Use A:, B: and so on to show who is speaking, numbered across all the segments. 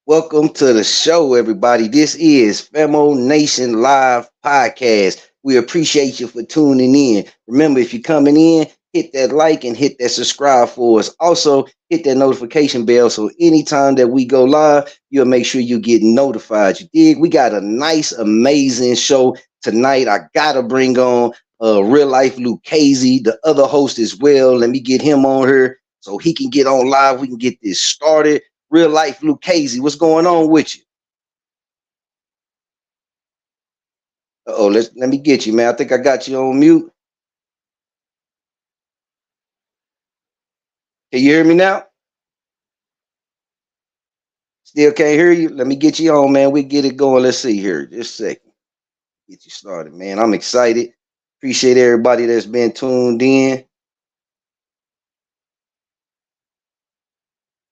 A: Welcome to the show, everybody. This is Famo Nation Live Podcast. We appreciate you for tuning in. Remember, if you're coming in, hit that like and hit that subscribe for us. Also, hit that notification bell so anytime that we go live, you'll make sure you get notified. You dig? We got a nice, amazing show tonight. I gotta bring on real life Luke Casey, the other host as well. Let me get him on here so he can get on live. We can get this started. Real life Lucchese, what's going on with you? Oh, let me get you, man. I think I got you on mute. Can you hear me now? Still can't hear you. Let me get you on, man. We get it going. Let's see here. Just a second. Get you started, man. I'm excited. Appreciate everybody that's been tuned in.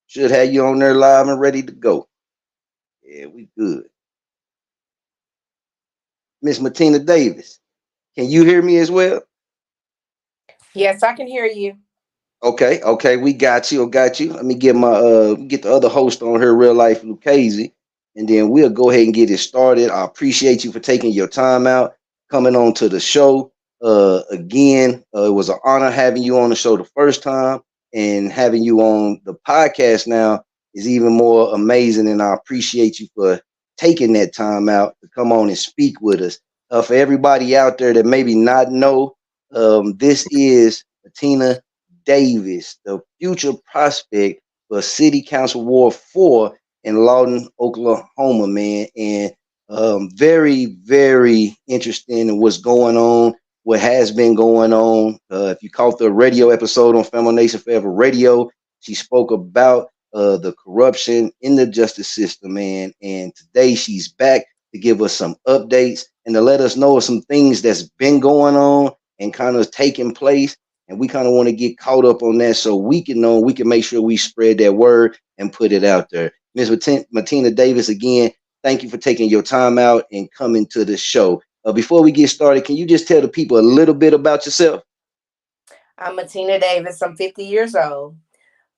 A: Should have you on there live and ready to go. Yeah, we good. Miss Matina Davis, can you hear me as well?
B: Yes, I can hear you.
A: Okay, we got you. Let me get my get the other host on here, real life Lucchese, and then we'll go ahead and get it started. I appreciate you for taking your time out, coming on to the show. Again, it was an honor having you on the show the first time, and having you on the podcast now is even more amazing. And I appreciate you for taking that time out to come on and speak with us. For everybody out there that maybe not know, this is Tina Davis, the future prospect for City Council Ward 4 in Lawton, Oklahoma, man. And very, very interesting in what's going on, what has been going on. If you caught the radio episode on Famo Nation Forever Radio, she spoke about the corruption in the justice system, man. And today she's back to give us some updates and to let us know of some things that's been going on and kind of taking place, and we kind of want to get caught up on that so we can know, we can make sure we spread that word and put it out there. Ms. Matina Davis, again, thank you for taking your time out and coming to the show. Before we get started, can you just tell the people a little bit about yourself?
B: I'm Matina Davis. I'm 50 years old,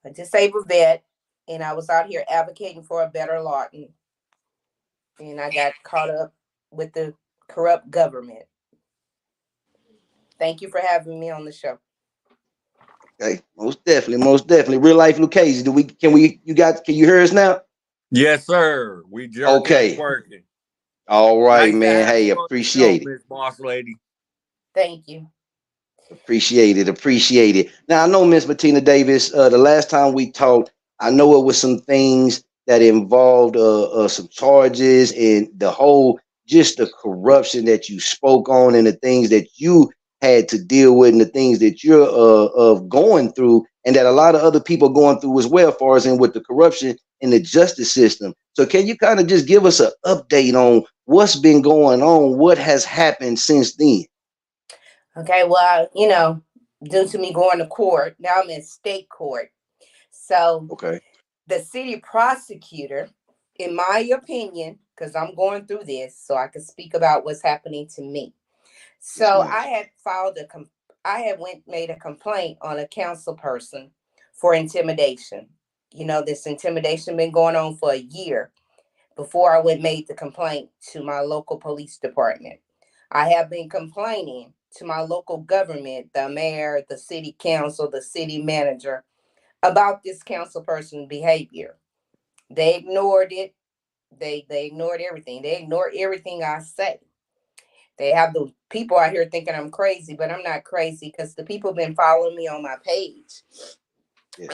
B: a disabled vet, and I was out here advocating for a better Lawton, and I got caught up with the corrupt government. Thank you for having me on the show.
A: Okay, most definitely, most definitely. Real life Lucchese, can you hear us now?
C: Yes, sir. We jerking and
A: Okay.
C: twerking.
A: All right,
C: Nice to
A: man.
C: have
A: Hey,
C: you on the show,
A: appreciate it.
C: Miss Boss Lady.
B: Thank you.
A: Appreciate it. Now I know Miss Bettina Davis. The last time we talked, I know it was some things that involved some charges and the whole just the corruption that you spoke on and the things that you had to deal with and the things that you're of going through and that a lot of other people are going through as well, as far as in with the corruption in the justice system. So can you kind of just give us an update on what's been going on, what has happened since then?
B: Okay, well, due to me going to court, now I'm in state court. So
A: Okay.
B: the city prosecutor, in my opinion, because I'm going through this, so I can speak about what's happening to me.
A: Yes,
B: So
A: ma'am.
B: I had made a complaint on a council person for intimidation. This intimidation been going on for a year before I went made the complaint to my local police department. I have been complaining to my local government, the mayor, the city council, the city manager, about this council person behavior. They ignored it. They ignored everything. They ignore everything I say. They have the people out here thinking I'm crazy, but I'm not crazy because the people been following me on my page.
A: Yes.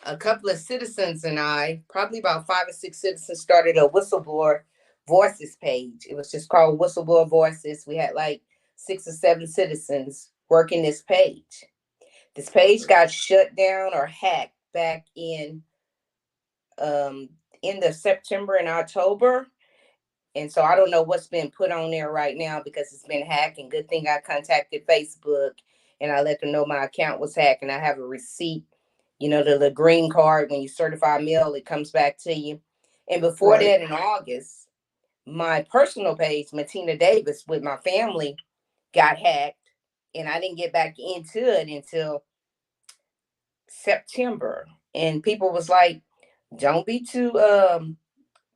B: A couple of citizens and I, probably about 5 or 6 citizens, started a whistleblower voices page. It was just called Whistleblower Voices. We had like 6 or 7 citizens working this page. This page got shut down or hacked back um in the September and October. And so I don't know what's been put on there right now because it's been hacked. And good thing I contacted Facebook and I let them know my account was hacked and I have a receipt. The green card, when you certify mail, it comes back to you. And before
A: Right.
B: that, in August, my personal page, Matina Davis, with my family, got hacked. And I didn't get back into it until September. And people was like, don't be too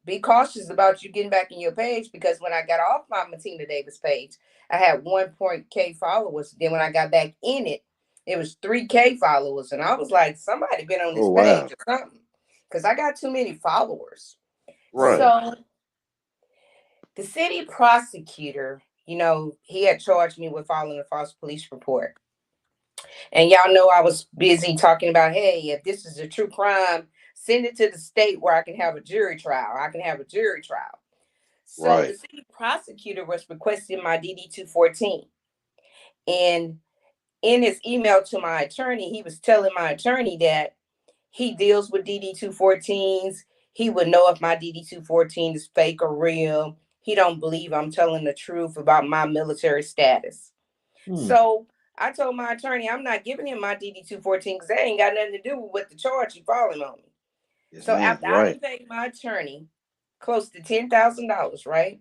B: be cautious about you getting back in your page, because when I got off my Matina Davis page, I had 1.k followers. Then when I got back in it, it was 3k followers. And I was like, somebody been on this page or something, because I got too many followers.
A: Right.
B: So the city prosecutor, he had charged me with filing a false police report. And y'all know I was busy talking about, hey, if this is a true crime, send it to the state where I can have a jury trial. So the city prosecutor was requesting my DD-214. And in his email to my attorney, he was telling my attorney that he deals with DD-214s. He would know if my DD-214 is fake or real. He don't believe I'm telling the truth about my military status. So I told my attorney I'm not giving him my DD-214 because that ain't got nothing to do with the charge he filing on me. Yes, so after I paid my attorney close to $10,000, right?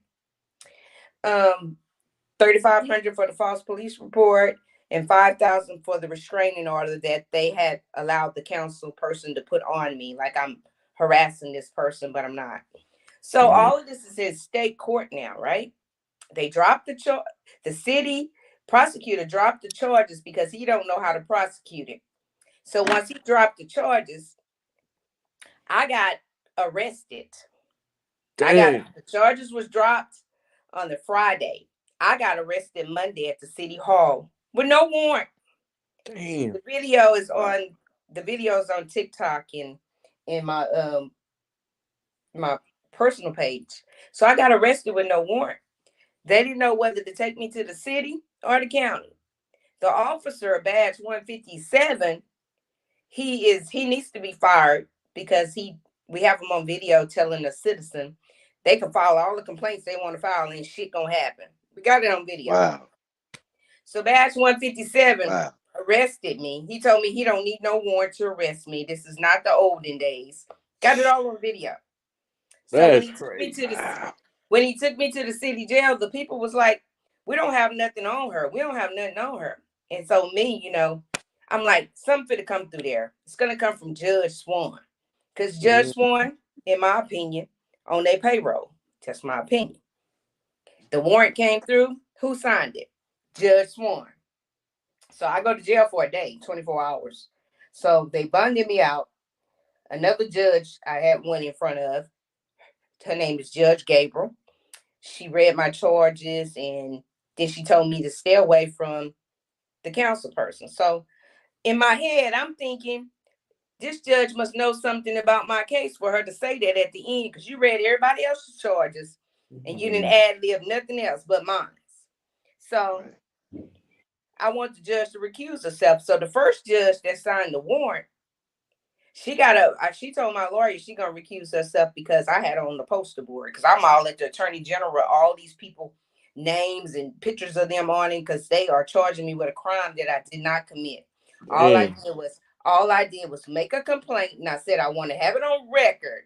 B: $3,500 for the false police report and $5,000 for the restraining order that they had allowed the council person to put on me, like I'm harassing this person, but I'm not. So all of this is in state court now, right? They dropped the city prosecutor dropped the charges because he don't know how to prosecute it. So once he dropped the charges, I got arrested. The charges was dropped on the Friday. I got arrested Monday at the city hall with no warrant. Damn. The video is on TikTok and in my my personal page. So I got arrested with no warrant. They didn't know whether to take me to the city or the county. The officer, badge 157, he needs to be fired because we have him on video telling a citizen they can file all the complaints they want to file and shit gonna happen. We got it on video. Wow. So badge 157 arrested me. He told me he don't need no warrant to arrest me. This is not the olden days. Got it all on video. So when he took me to the city jail, the people was like, we don't have nothing on her. We don't have nothing on her. And so me, I'm like, something to come through there. It's going to come from Judge Swan. Because Judge Swan, in my opinion, on their payroll. That's my opinion. The warrant came through. Who signed it? Judge Swan. So I go to jail for a day, 24 hours. So they bonded me out. Another judge I had one in front of, her name is Judge Gabriel. She read my charges and then she told me to stay away from the council person. So in my head, I'm thinking, this judge must know something about my case for her to say that at the end, because you read everybody else's charges and you didn't ad-lib nothing else but mine. So I want the judge to recuse herself. So the first judge that signed the warrant, she told my lawyer she gonna recuse herself because I had her on the poster board, because I'm all at the attorney general, all these people names and pictures of them on it, because they are charging me with a crime that I did not commit. All I did was make a complaint, and I said I want to have it on record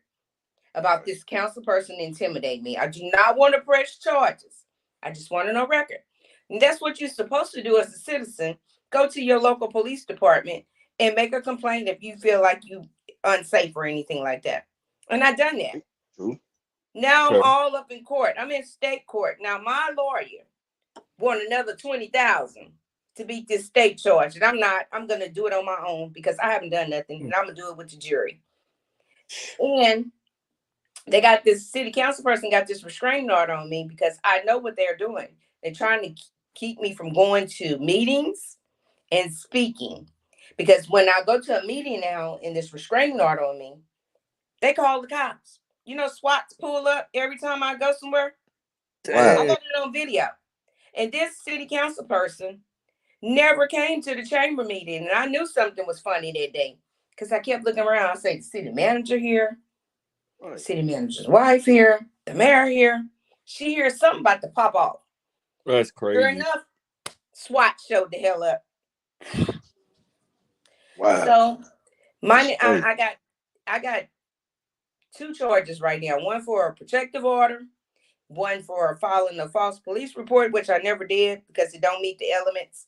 B: about this council person intimidating me. I do not want to press charges. I just want it on record. And that's what you're supposed to do as a citizen. Go to your local police department and make a complaint if you feel like you unsafe or anything like that. And I done that. True. Now I'm all up in court. I'm in state court. Now my lawyer want another $20,000 to beat this state charge. And I'm not. I'm going to do it on my own because I haven't done nothing. And I'm going to do it with the jury. And they got this city council person got this restraining order on me because I know what they're doing. They're trying to keep me from going to meetings and speaking. Because when I go to a meeting now in this restraining order on me, they call the cops. SWATs pull up every time I go somewhere. Wow. I got it on video. And this city council person never came to the chamber meeting. And I knew something was funny that day because I kept looking around. I said, the city manager here, the city manager's wife here, the mayor here. She hears something about to pop off.
C: That's crazy.
B: Sure enough, SWAT showed the hell up. Wow. So I got 2 charges right now. One for a protective order, one for filing a false police report, which I never did because it don't meet the elements.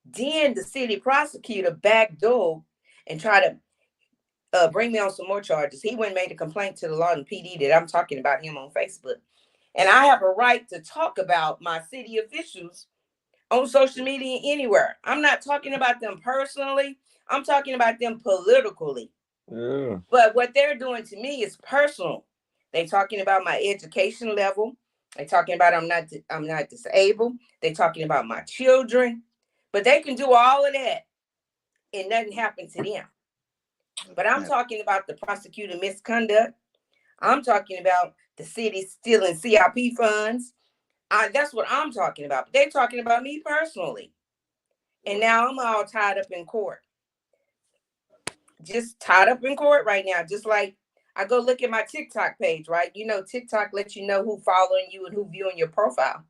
B: Then the city prosecutor backdoored and tried to bring me on some more charges. He went and made a complaint to the Lawton PD that I'm talking about him on Facebook. And I have a right to talk about my city officials on social media anywhere. I'm not talking about them personally. I'm talking about them politically.
C: Yeah.
B: But what they're doing to me is personal. They're talking about my education level. They're talking about I'm not disabled. They're talking about my children. But they can do all of that and nothing happened to them. But I'm talking about the prosecutor misconduct. I'm talking about the city stealing CIP funds. That's what I'm talking about. But they're talking about me personally. And now I'm all tied up in court. Just tied up in court right now. Just like I go look at my TikTok page, right? You know, TikTok lets you know who following you and who viewing your profile.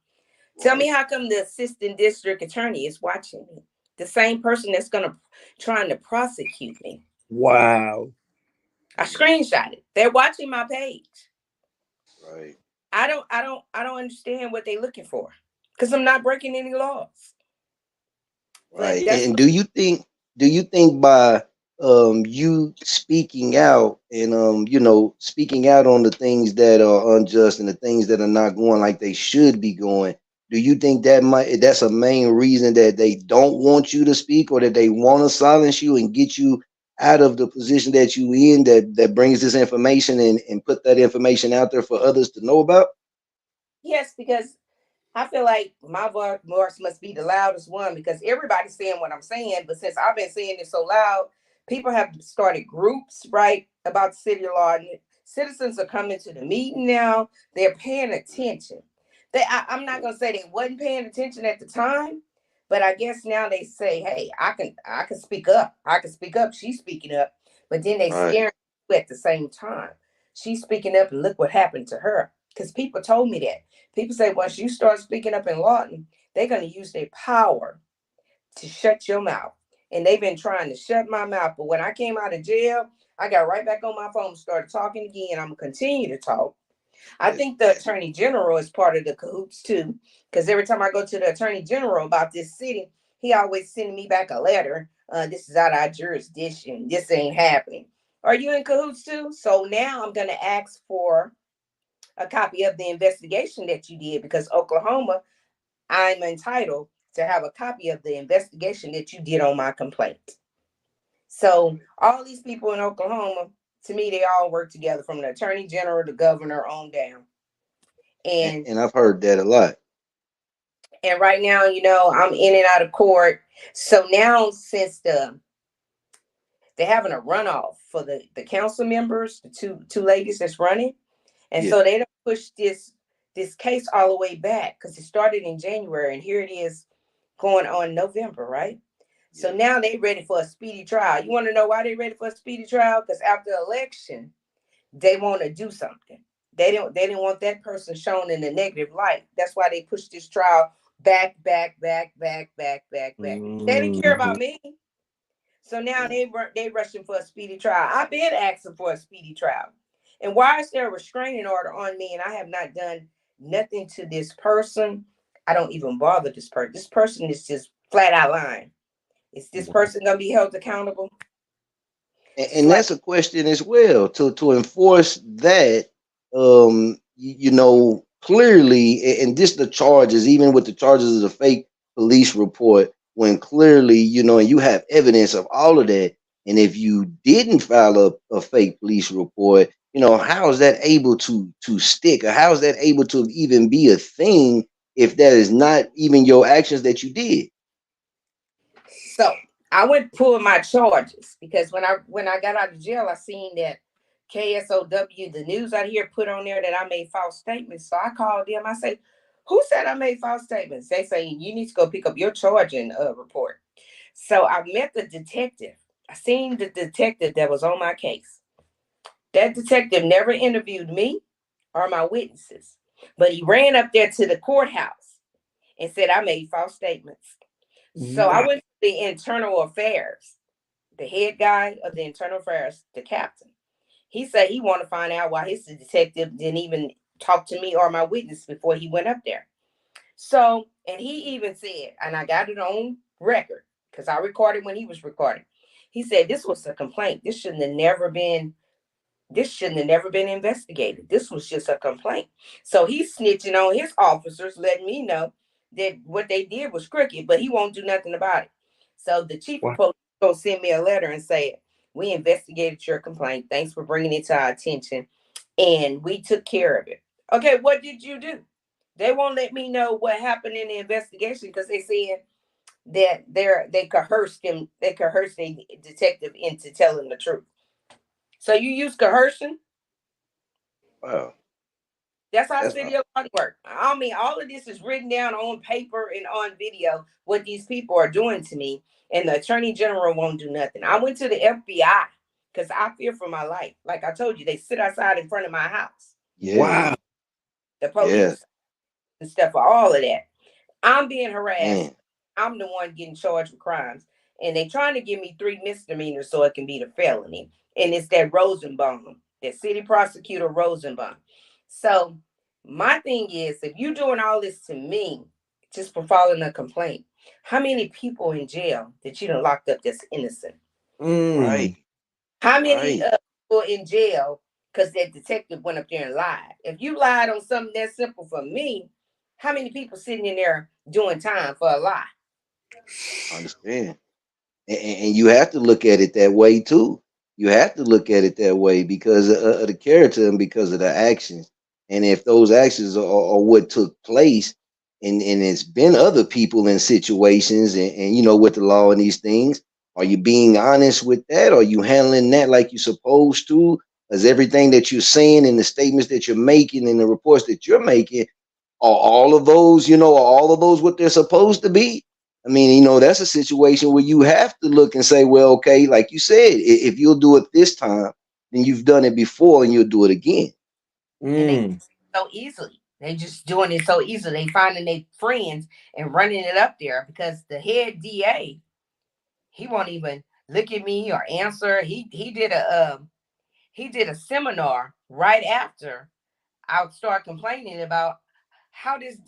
B: Tell me how come the assistant district attorney is watching me? The same person that's trying to prosecute me.
C: Wow.
B: I screenshot it. They're watching my page.
A: Right.
B: I don't understand what they're looking for. Because I'm not breaking any laws.
A: Right. And do you think by you speaking out and speaking out on the things that are unjust and the things that are not going like they should be going, do you think that's a main reason that they don't want you to speak, or that they want to silence you and get you out of the position that you in, that brings this information and put that information out there for others to know about?
B: Yes, because I feel like my voice must be the loudest one, because everybody's saying what I'm saying. But since I've been saying it so loud, people have started groups, right, about the city of Lawton. Citizens are coming to the meeting now. They're paying attention. I'm not going to say they wasn't paying attention at the time, but I guess now they say, hey, I can speak up. I can speak up. She's speaking up. But then they scaring you at the same time. She's speaking up, and look what happened to her. Because people told me that. People say once you start speaking up in Lawton, they're going to use their power to shut your mouth. And they've been trying to shut my mouth. But when I came out of jail, I got right back on my phone, started talking again. I'm going to continue to talk. I think the attorney general is part of the cahoots too. Because every time I go to the attorney general about this city, he always sending me back a letter. This is out of our jurisdiction. This ain't happening. Are you in cahoots too? So now I'm going to ask for a copy of the investigation that you did, because Oklahoma, I'm entitled to have a copy of the investigation that you did on my complaint. So all these people in Oklahoma, to me, they all work together, from the attorney general, the governor on down.
A: And I've heard that a lot.
B: And right now, I'm in and out of court. So now, since they're having a runoff for the council members, the two ladies that's running, and so they don't push this case all the way back, because it started in January and here it is going on November, right? So now they ready for a speedy trial. You want to know why they ready for a speedy trial? Because after the election, they want to do something. They didn't want that person shown in a negative light. That's why they pushed this trial back.
C: Mm-hmm.
B: They didn't care about me. So now they rushing for a speedy trial. I've been asking for a speedy trial. And why is there a restraining order on me and I have not done nothing to this person? I don't even bother this person. This person is just flat out lying. Is this person going to be held accountable?
A: And that's a question as well, to enforce that. Clearly, and this the charges, even with the charges of the fake police report, when clearly, and you have evidence of all of that. And if you didn't file a fake police report, how is that able to stick, or how is that able to even be a thing if that is not even your actions that you did?
B: So I went pulling my charges, because when I got out of jail, I seen that KSOW, the news out here, put on there that I made false statements. So I called them. I say, who said I made false statements? They say, you need to go pick up your charging report. So I met the detective. I seen the detective that was on my case. That detective never interviewed me or my witnesses, but he ran up there to the courthouse and said I made false statements. So I went to the internal affairs, the head guy of the internal affairs, the captain. He said he wanted to find out why his detective didn't even talk to me or my witness before he went up there. So, and he even said, and I got it on record because I recorded when he was recording. He said this was a complaint. This shouldn't have never been investigated. This was just a complaint. So he's snitching on his officers, letting me know that what they did was crooked, but he won't do nothing about it. So the chief of police will send me a letter and say, we investigated your complaint. Thanks for bringing it to our attention. And we took care of it. Okay, what did you do? They won't let me know what happened in the investigation because they said that they coerced the detective into telling the truth. So you use coercion?
A: Wow.
B: That's how city of Lawton work. I mean, all of this is written down on paper and on video, what these people are doing to me, and the attorney general won't do nothing. I went to the FBI because I fear for my life. Like I told you, they sit outside in front of my house.
A: Yeah. Wow.
B: The police and stuff for all of that. I'm being harassed.
A: Man.
B: I'm the one getting charged with crimes. And they trying to give me 3 misdemeanors so it can be the felony. And it's that Rosenbaum, that city prosecutor Rosenbaum. So my thing is, if you're doing all this to me just for filing a complaint, how many people in jail that you done locked up that's innocent?
A: Right.
B: How many people in jail because that detective went up there and lied? If you lied on something that simple for me, how many people sitting in there doing time for a lie?
A: I understand. And you have to look at it that way too. You have to look at it that way because of the character and because of the actions. And if those actions are what took place, and it's been other people in situations, and you know, with the law and these things, are you being honest with that? Are you handling that like you're supposed to? Is everything that you're saying and the statements that you're making and the reports that you're making, are all of those, you know, are all of those what they're supposed to be? I mean, you know, that's a situation where you have to look and say, well, okay, like you said, if you'll do it this time, then you've done it before and you'll do it again.
B: And they so easily. They just doing it so easily. They finding their friends and running it up there because the head DA, he won't even look at me or answer. He did a seminar right after I start complaining about how this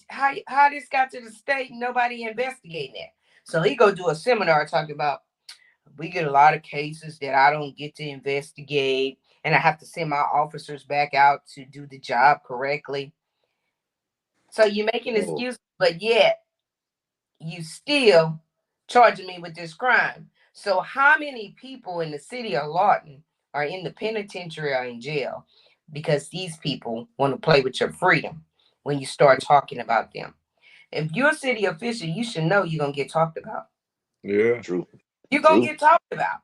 B: got to the state and nobody investigating it. So he go do a seminar talking about we get a lot of cases that I don't get to investigate and I have to send my officers back out to do the job correctly. So you make an excuse, but yet you still charging me with this crime. So how many people in the city of Lawton are in the penitentiary or in jail because these people want to play with your freedom when you start talking about them? If you're a city official, you should know you're going to get talked about.
C: Yeah.
A: True.
B: You're going to get talked about.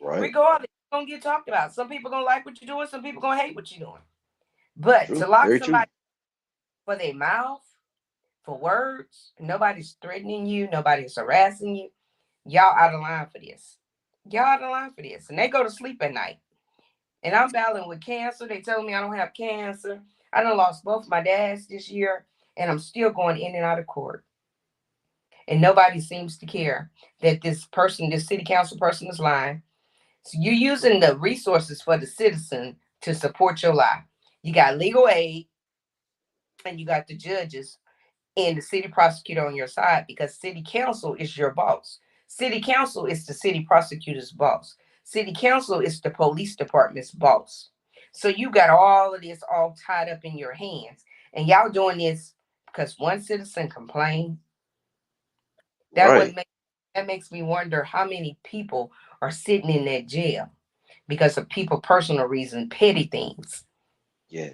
A: Right.
B: Regardless, you're going to get talked about. Some people going to like what you're doing. Some people going to hate what you're doing. But to lock somebody for their mouth, for words, nobody's threatening you. Nobody's harassing you. Y'all out of line for this. Y'all out of line for this. And they go to sleep at night. And I'm battling with cancer. They told me I don't have cancer. I done lost both my dads this year. And I'm still going in and out of court. And nobody seems to care that this city council person is lying. So you're using the resources for the citizen to support your lie. You got legal aid and you got the judges and the city prosecutor on your side because city council is your boss. City council is the city prosecutor's boss. City council is the police department's boss. So you got all of this all tied up in your hands. And y'all doing this because one citizen complained. That makes me wonder how many people are sitting in that jail because of people personal reasons, petty things.
A: Yeah.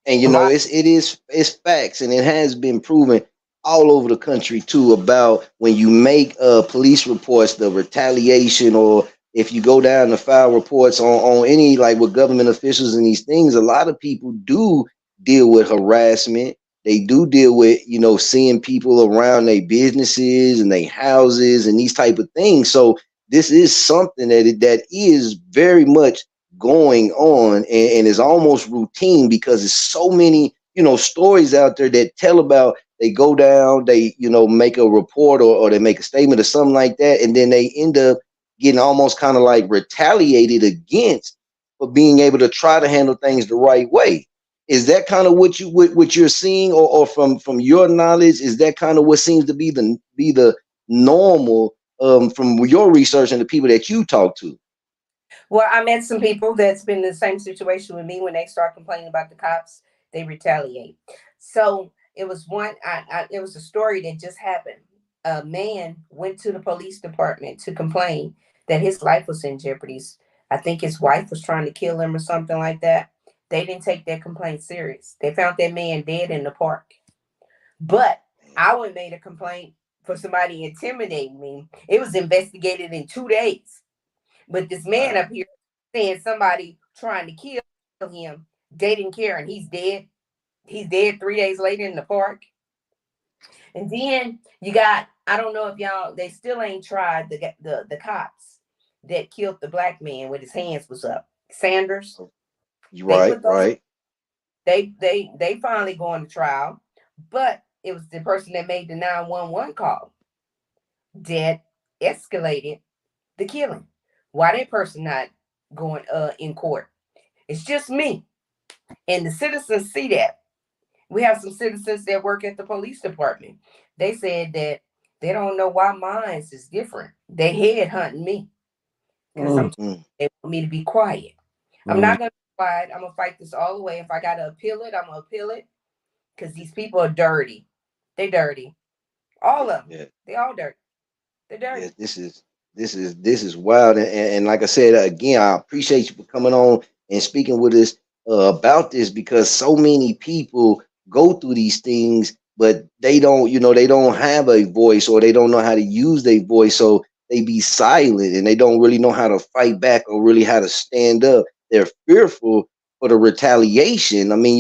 A: And you know, it's facts, and it has been proven all over the country too about when you make police reports, the retaliation, or if you go down to file reports on any, like with government officials and these things, a lot of people do deal with harassment. They do deal with, you know, seeing people around their businesses and their houses and these type of things. So this is something that is very much going on and is almost routine because there's so many, you know, stories out there that tell about they go down, they, you know, make a report or they make a statement or something like that, and then they end up getting almost kind of like retaliated against for being able to try to handle things the right way. Is that kind of what you're seeing, or from your knowledge, is that kind of what seems to be the normal from your research and the people that you talk to?
B: Well, I met some people that's been in the same situation with me. When they start complaining about the cops, they retaliate. So it was it was a story that just happened. A man went to the police department to complain that his life was in jeopardy. I think his wife was trying to kill him or something like that. They didn't take that complaint serious. They found that man dead in the park. But I would made a complaint for somebody intimidating me. It was investigated in 2 days. But this man
A: Wow.
B: up here saying somebody trying to kill him, they didn't care, and he's dead. He's dead 3 days later in the park. And then you got, I don't know if y'all, they still ain't tried the cops that killed the black man with his hands was up. Sanders.
A: You
B: They
A: right,
B: put those.
A: right.
B: They finally going to trial, but it was the person that made the 911 call that escalated the killing. Why that person not going in court? It's just me. And the citizens see that. We have some citizens that work at the police department. They said that they don't know why mine is different. They head hunting me because
A: Mm.
B: they want me to be quiet. I'm
C: Mm.
B: not gonna be quiet. I'm gonna fight this all the way. If I gotta appeal it, I'm gonna appeal it because these people are dirty. They dirty. All of them.
A: Yeah.
B: They all dirty. They're
A: Yeah,
B: dirty.
A: this is wild, and like I said again, I appreciate you for coming on and speaking with us about this because so many people go through these things, but they don't have a voice or they don't know how to use their voice, so they be silent and they don't really know how to fight back or really how to stand up. They're fearful for the retaliation. I mean,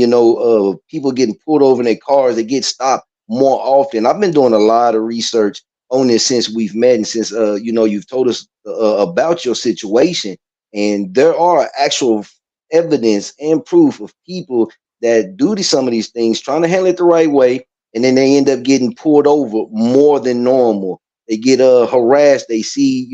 A: people getting pulled over in their cars, they get stopped more often. I've been doing a lot of research on this since we've met and since you've told us about your situation, and there are actual evidence and proof of people that do some of these things trying to handle it the right way, and then they end up getting pulled over more than normal. They get harassed. They see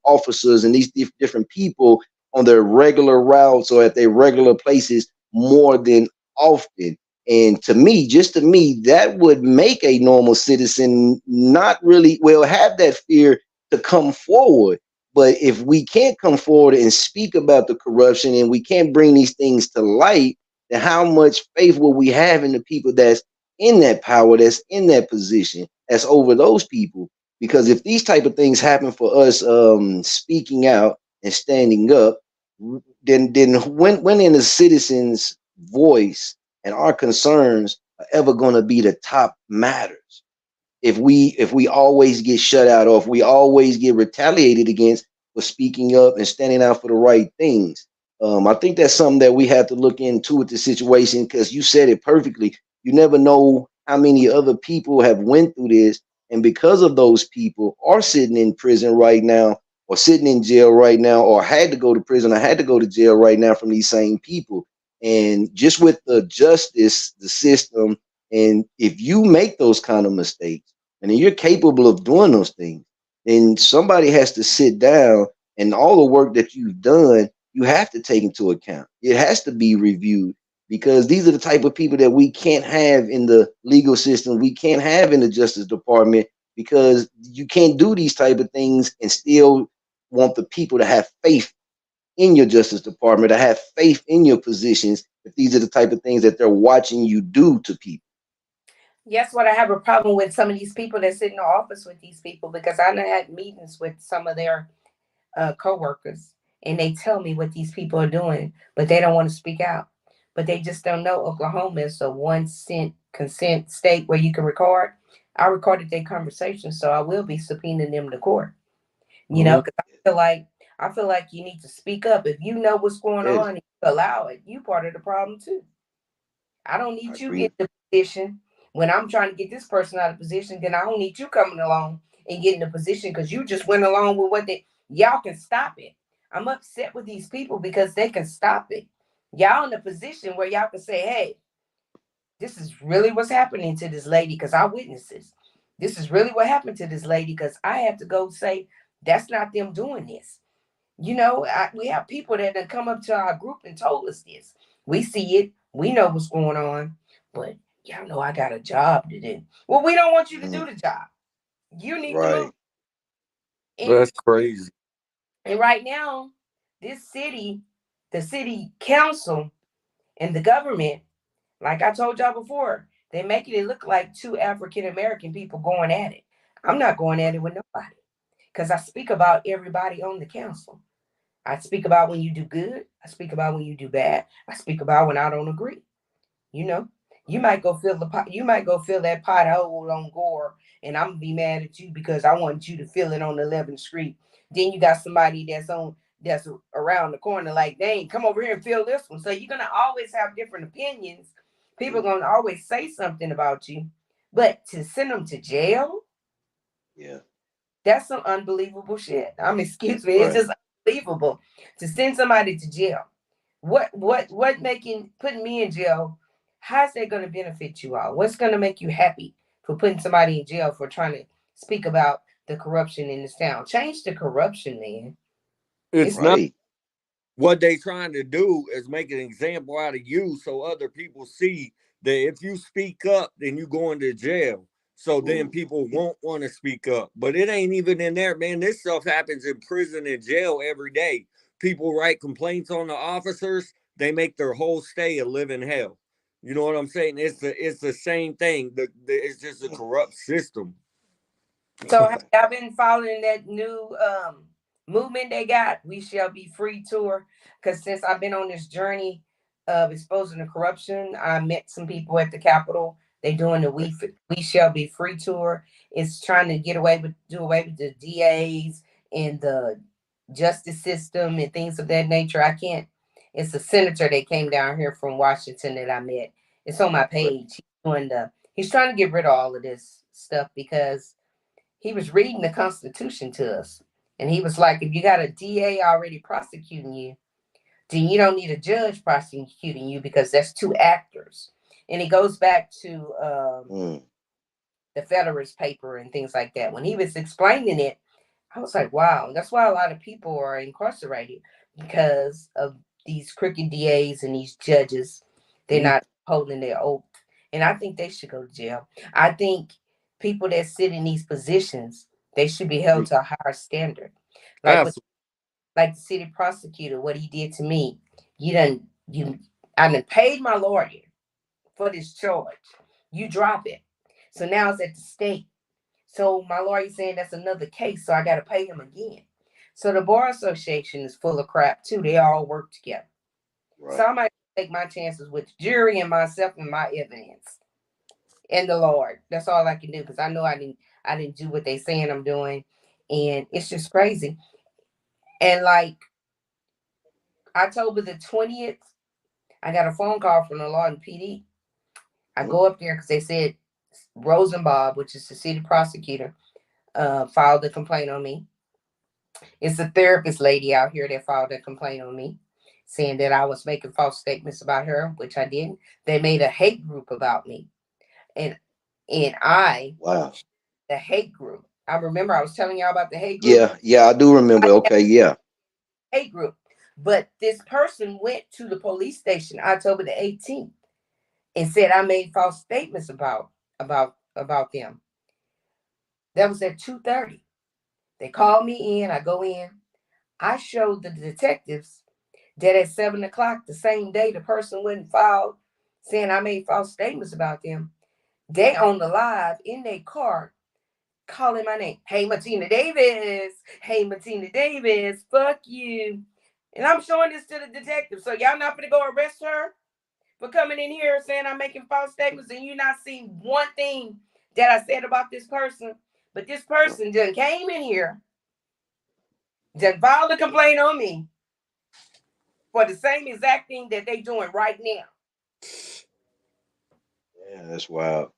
A: officers and these different people on their regular routes or at their regular places more than often. And to me, just to me, that would make a normal citizen not really, well, have that fear to come forward. But if we can't come forward and speak about the corruption and we can't bring these things to light, then how much faith will we have in the people that's in that power, that's in that position, that's over those people? Because if these type of things happen for us speaking out and standing up, then when in the citizens' voice and our concerns are ever going to be the top matters if we always get shut out or if we always get retaliated against for speaking up and standing out for the right things. I think that's something that we have to look into with the situation because you said it perfectly. You never know how many other people have went through this, and because of those people are sitting in prison right now, or sitting in jail right now, or had to go to prison, or had to go to jail right now from these same people. And just with the justice, the system, and if you make those kind of mistakes and then you're capable of doing those things, then somebody has to sit down and all the work that you've done, you have to take into account. It has to be reviewed because these are the type of people that we can't have in the legal system. We can't have in the Justice Department because you can't do these type of things and still want the people to have faith in your Justice Department, to have faith in your positions, if these are the type of things that they're watching you do to people.
B: Yes, what I have a problem with some of these people that sit in the office with these people because I done had meetings with some of their co-workers and they tell me what these people are doing, but they don't want to speak out. But they just don't know Oklahoma is a 1 cent consent state where you can record. I recorded their conversation, so I will be subpoenaing them to court.
C: Mm.
B: Because I feel like you need to speak up. If you know what's going
A: Yes,
B: on and you allow it, you part of the problem too. I don't
A: I
B: need you
A: agree.
B: getting the position when I'm trying to get this person out of position. Then I don't need you coming along and getting the position because you just went along with what y'all can stop it. I'm upset with these people because they can stop it. Y'all in a position where y'all can say, hey, this is really what's happening to this lady because I witnessed this. This is really what happened to this lady because I have to go say that's not them doing this. We have people that have come up to our group and told us this. We see it. We know what's going on. But y'all know I got a job to do. Well, we don't want you to
A: Mhm.
B: do the job. You need to move.
A: Right.
C: That's crazy.
B: And right now, this city, the city council and the government, like I told y'all before, they making it look like two African American people going at it. I'm not going at it with nobody because I speak about everybody on the council. I speak about when you do good. I speak about when you do bad. I speak about when I don't agree. You know, you might go fill the pot. You might go fill that pothole on Gore, and I'm gonna be mad at you because I want you to fill it on 11th Street. Then you got somebody that's around the corner, like, dang, come over here and fill this one. So you're gonna always have different opinions. People are gonna always say something about you, but to send them to jail,
A: yeah,
B: that's some unbelievable shit. Excuse me, it's just unbelievable to send somebody to jail. What making putting me in jail? How's that going to benefit you all? What's going to make you happy for putting somebody in jail for trying to speak about the corruption in this town? Change the corruption, man.
C: It's not what they trying to do is make an example out of you so other people see that if you speak up, then you going to jail. So then people won't want to speak up. But it ain't even in there, man. This stuff happens in prison and jail every day. People write complaints on the officers. They make their whole stay a living hell. You know what I'm saying? It's the same thing. It's just a corrupt system.
B: So have y'all been following that new movement they got, We Shall Be Free tour? Because since I've been on this journey of exposing the corruption, I met some people at the Capitol. They doing the We Shall Be Free tour. It's trying to do away with the DAs and the justice system and things of that nature. I can't. It's a senator that came down here from Washington that I met. It's on my page. He's trying to get rid of all of this stuff because he was reading the Constitution to us. And he was like, if you got a DA already prosecuting you, then you don't need a judge prosecuting you because that's two actors. And it goes back to the Federalist paper and things like that. When he was explaining it, I was like, wow, that's why a lot of people are incarcerated because of these crooked DAs and these judges. They're not holding their oath. And I think they should go to jail. I think people that sit in these positions, they should be held to a higher standard. Like the city prosecutor, what he did to me. I done paid my lawyer for this charge. You drop it. So now it's at the state. So my lawyer saying that's another case, so I got to pay him again. So the Bar Association is full of crap too. They all work together. Right. So I might take my chances with the jury and myself and my evidence and the Lord. That's all I can do because I know I didn't do what they saying I'm doing, and it's just crazy. And like October the 20th, I got a phone call from the Lawton PD. I go up there because they said Rosenbaum, which is the city prosecutor, filed a complaint on me. It's a therapist lady out here that filed a complaint on me, saying that I was making false statements about her, which I didn't. They made a hate group about me. And the hate group. I remember I was telling y'all about the hate group.
A: Yeah, I do remember. Okay, yeah.
B: Hate group. But this person went to the police station October the 18th and said I made false statements about them. That was at 2:30. They called me in. I go in. I showed the detectives that at 7 o'clock the same day the person went and filed saying I made false statements about them. They on the live in their car calling my name. Hey, Matina Davis. Hey, Matina Davis. Fuck you. And I'm showing this to the detective. So y'all not gonna go arrest her for coming in here saying I'm making false statements and you not seeing one thing that I said about this person. But this person just came in here, just filed a complaint on me for the same exact thing that they doing right now.
A: Yeah, that's wild.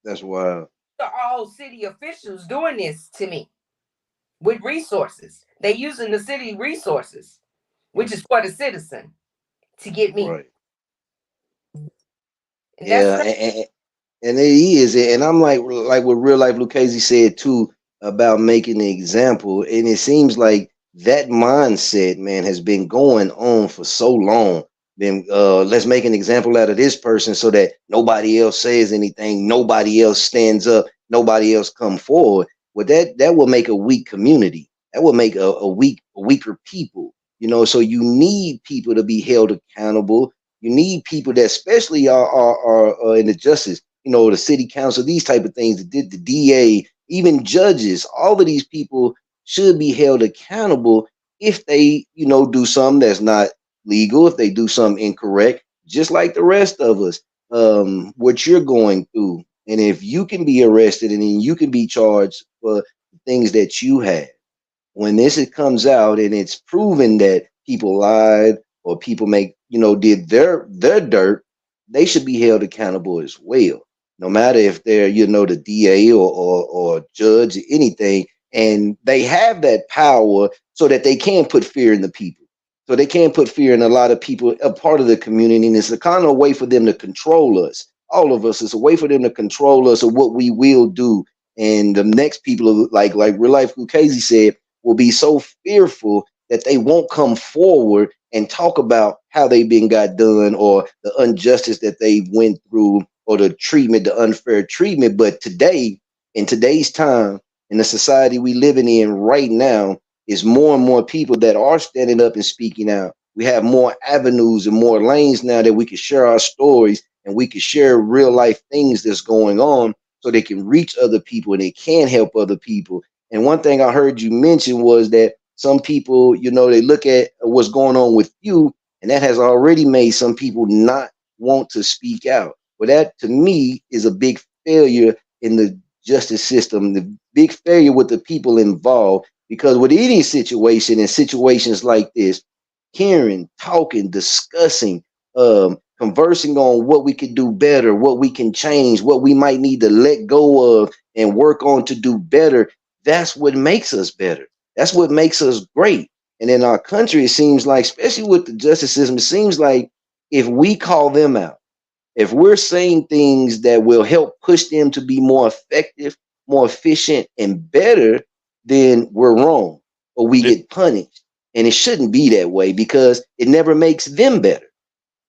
A: That's wild.
B: All city officials doing this to me with resources. They using the city resources, which is for the citizen, to get me.
A: Right. And and it is, and I'm like what Real Life Lucchese said too about making an example, and it seems like that mindset, man, has been going on for so long. Then let's make an example out of this person so that nobody else says anything, nobody else stands up, nobody else come forward. Well, that will make a weak community. That will make a weaker people. So you need people to be held accountable. You need people that, especially are in the justice, the city council, these type of things, the DA, even judges. All of these people should be held accountable if they, do something that's not legal, if they do something incorrect, just like the rest of us. What you're going through, and if you can be arrested and then you can be charged for the things that you have, when comes out and it's proven that people lied or people did their dirt, they should be held accountable as well. No matter if they're the DA or judge or anything, and they have that power so that they can put fear in the people. So they can put fear in a lot of people, a part of the community, and it's a kind of way for them to control us. All of us, it's a way for them to control us of what we will do. And the next people, like Real Life Lucchese said, will be so fearful that they won't come forward and talk about how they been got done or the injustice that they went through or the treatment, the unfair treatment. But today, in today's time, in the society we living in right now, is more and more people that are standing up and speaking out. We have more avenues and more lanes now that we can share our stories and we can share real life things that's going on so they can reach other people and they can help other people. And one thing I heard you mention was that some people, they look at what's going on with you, and that has already made some people not want to speak out. Well, that to me is a big failure in the justice system, the big failure with the people involved. Because with any situation and situations like this, hearing, talking, discussing, conversing on what we could do better, what we can change, what we might need to let go of and work on to do better, that's what makes us better. That's what makes us great. And in our country, it seems like, especially with the justice system, it seems like if we call them out, if we're saying things that will help push them to be more effective, more efficient, and better, then we're wrong or we get punished. And it shouldn't be that way because it never makes them better.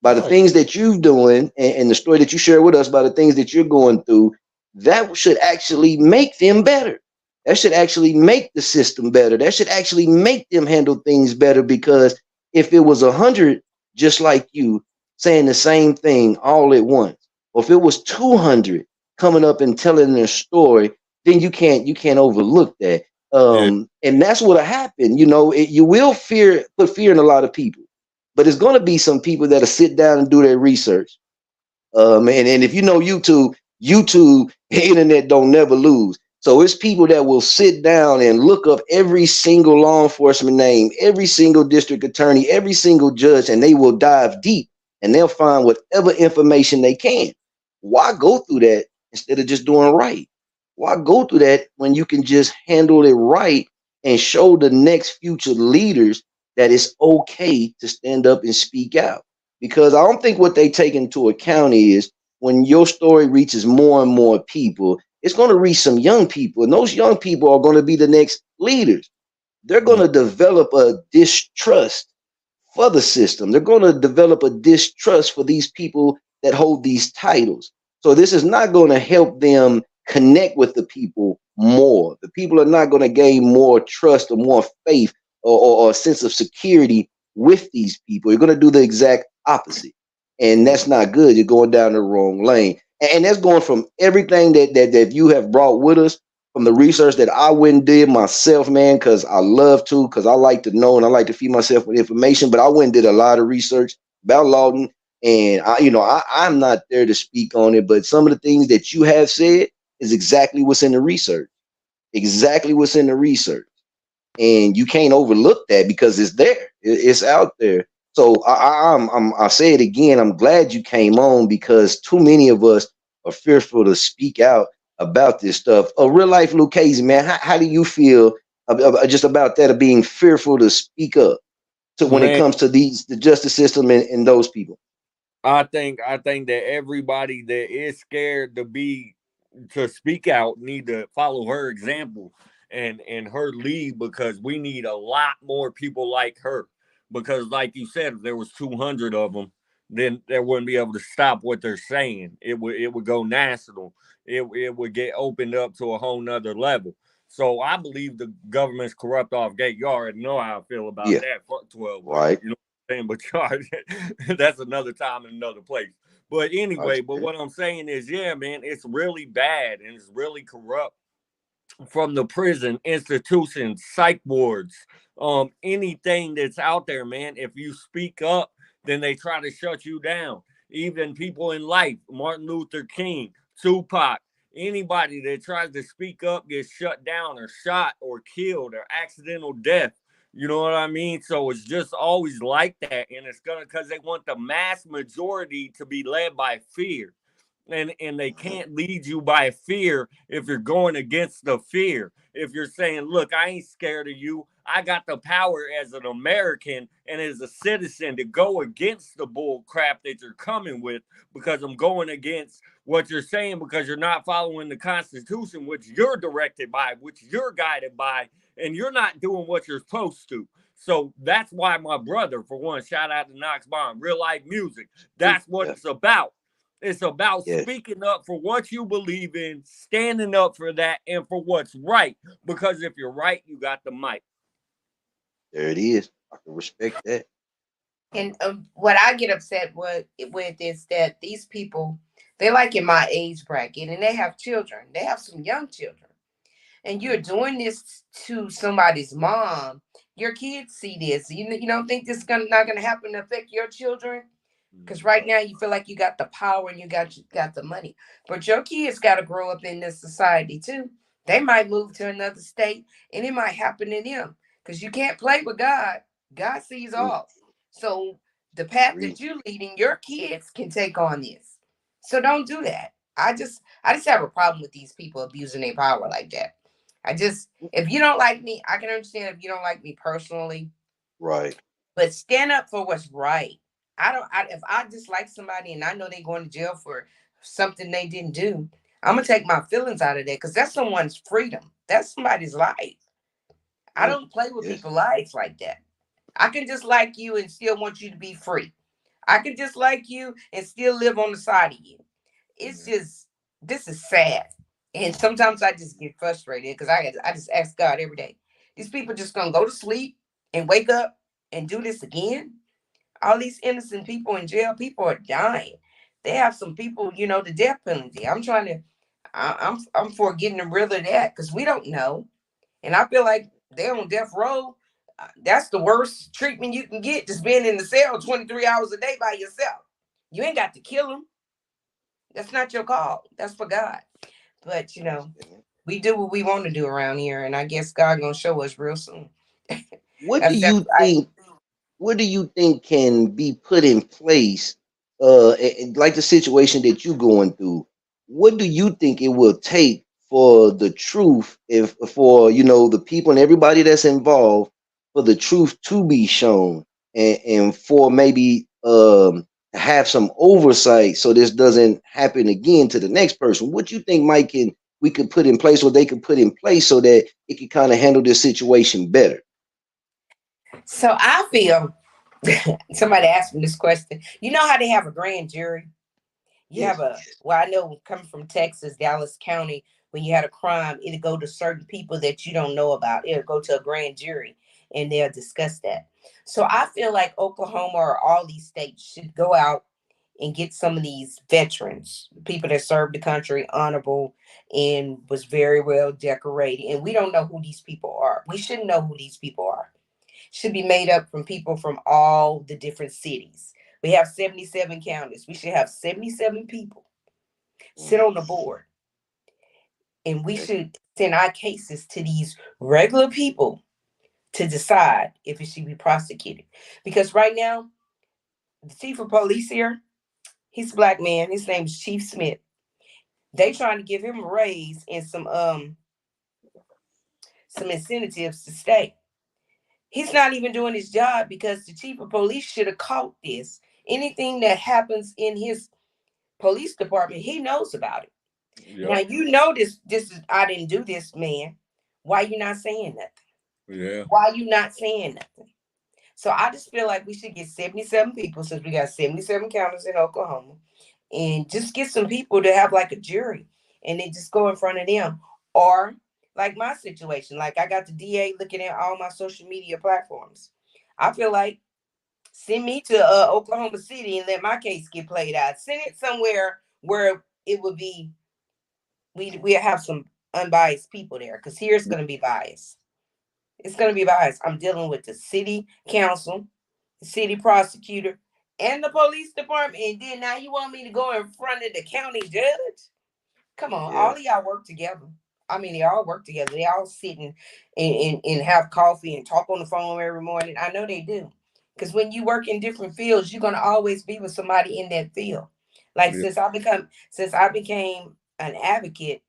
A: By the things that you're doing and the story that you share with us, by the things that you're going through, that should actually make them better. That should actually make the system better. That should actually make them handle things better because if it was 100 just like you saying the same thing all at once, or if it was 200 coming up and telling their story, then you can't overlook that. And that's what'll happen. You will put fear in a lot of people, but it's going to be some people that'll sit down and do their research. And if you know YouTube, internet don't never lose. So it's people that will sit down and look up every single law enforcement name, every single district attorney, every single judge, and they will dive deep and they'll find whatever information they can. Why go through that instead of just doing right? Why go through that when you can just handle it right and show the next future leaders that it's okay to stand up and speak out? Because I don't think what they take into account is when your story reaches more and more people, it's going to reach some young people, and those young people are going to be the next leaders. They're going to develop a distrust for the system. They're going to develop a distrust for these people that hold these titles. So this is not going to help them connect with the people more. The people are not going to gain more trust or more faith or a sense of security with these people. You're going to do the exact opposite. And that's not good. You're going down the wrong lane. And that's going from everything that you have brought with us, from the research that I went and did myself, man, because I love to, because I like to know and I like to feed myself with information. But I went and did a lot of research about Lawton, and I'm not there to speak on it. But some of the things that you have said is exactly what's in the research, exactly what's in the research, and you can't overlook that because it's there, it's out there. So I say it again. I'm glad you came on because too many of us are fearful to speak out about this stuff. A real life Lucchese, man. How do you feel just about that of being fearful to speak up to when it comes to the justice system and those people?
C: I think that everybody that is scared to speak out need to follow her example and her lead, because we need a lot more people like her. Because like you said, if there was 200 of them, then they wouldn't be able to stop what they're saying. It would go national. It would get opened up to a whole nother level. So I believe the government's corrupt off gate. You already know how I feel about
A: Yeah.
C: that. Fuck 12 women.
A: Right.
C: You know what I'm saying? But that's another time in another place. But anyway, but
A: Understand.
C: what I'm saying is, yeah, man, it's really bad and it's really corrupt from the prison institutions, psych wards, anything that's out there, man. If you speak up, then they try to shut you down. Even people in life, Martin Luther King, Tupac, anybody that tries to speak up gets shut down or shot or killed or accidental death. You know what I mean? So it's just always like that. And it's gonna because they want the mass majority to be led by fear, and they can't lead you by fear if you're going against the fear. If you're saying, look, I ain't scared of you, I got the power as an American and as a citizen to go against the bull crap that you're coming with, because I'm going against what you're saying, because you're not following the Constitution, which you're directed by, which you're guided by, and you're not doing what you're supposed to. So that's why my brother, for one, shout out to Knox Bond, Real Life Music. That's what
A: Yeah.
C: it's about. It's about
A: Yes.
C: speaking up for what you believe in, standing up for that, and for what's right. Because if you're right, you got the mic.
A: There it is. I can respect that.
B: And what I get upset with is that these people, they like in my age bracket, and they have children. They have some young children, and you're doing this to somebody's mom. Your kids see this. You don't think this is not gonna happen to affect your children? Because right now you feel like you got the power and you got the money, but your kids got to grow up in this society too. They might move to another state, and it might happen to them. Because you can't play with God. God sees
A: Mm,
B: all. So the path
A: agree.
B: that you leading, your kids can take on this. So don't do that. I just have a problem with these people abusing their power like that. If you don't like me, I can understand if you don't like me personally,
A: Right.
B: but stand up for what's right. If I dislike somebody and I know they're going to jail for something they didn't do, I'm gonna take my feelings out of that, because that's someone's freedom. That's somebody's life. I
A: Mm,
B: don't play with
A: yes.
B: people's lives like that. I can just like you and still want you to be free. I can just like you and still live on the side of you. It's just, this is sad. And sometimes I just get frustrated because I just ask God every day, these people just gonna go to sleep and wake up and do this again? All these innocent people in jail, people are dying. They have some people, the death penalty. I'm for getting rid of that, because we don't know. And I feel like they're on death row. That's the worst treatment you can get, just being in the cell 23 hours a day by yourself. You ain't got to kill them. That's not your call. That's for God. But
A: Understand.
B: we do what we want to do around here, and I guess God gonna show us real soon.
A: What do
B: Except
A: you think? What do you think can be put in place? Like the situation that you're going through. What do you think it will take for the truth, if for the people and everybody that's involved, for the truth to be shown, and for maybe have some oversight so this doesn't happen again to the next person? What you think, Mike, can we could put in place, or they could put in place, so that it can kind of handle this situation better?
B: so I feel somebody asked me this question. You know how they have a grand jury? You have
A: Yes.
B: well, I know coming from Texas, Dallas County, when you had a crime, it'll go to certain people that you don't know about. It'll go to a grand jury and they'll discuss that. So I feel like Oklahoma or all these states should go out and get some of these veterans, people that served the country honorable and was very well decorated. And we don't know who these people are. We shouldn't know who these people are. Should be made up from people from all the different cities. We have 77 counties. We should have 77 people sit
A: Mm,
B: on the board, and we
A: okay.
B: should send our cases to these regular people to decide if it should be prosecuted. Because right now, the chief of police here, he's a black man. His name is Chief Smith. They trying to give him a raise and some incentives to stay. He's not even doing his job, because the chief of police should have caught this. Anything that happens in his police department, he knows about it. Now
C: Yep.
B: you know this is, I didn't do this, man. Why you not saying nothing?
C: Yeah.
B: Why you not saying nothing? So I just feel like we should get 77 people, since we got 77 counties in Oklahoma, and just get some people to have like a jury, and then just go in front of them. Or Like my situation, like I got the DA looking at all my social media platforms. I feel like send me to Oklahoma City and let my case get played out. Send it somewhere where it would be we have some unbiased people there, because here's going to be bias. It's going to be biased. I'm dealing with the city council, the city prosecutor, and the police department. And then now you want me to go in front of the county judge? Come on, all
A: Yeah.
B: of y'all work together. I mean, they all work together. They all sit and have coffee and talk on the phone every morning. I know they do. Because when you work in different fields, you're gonna always be with somebody in that field. Like
C: Yeah.
B: since I became an advocate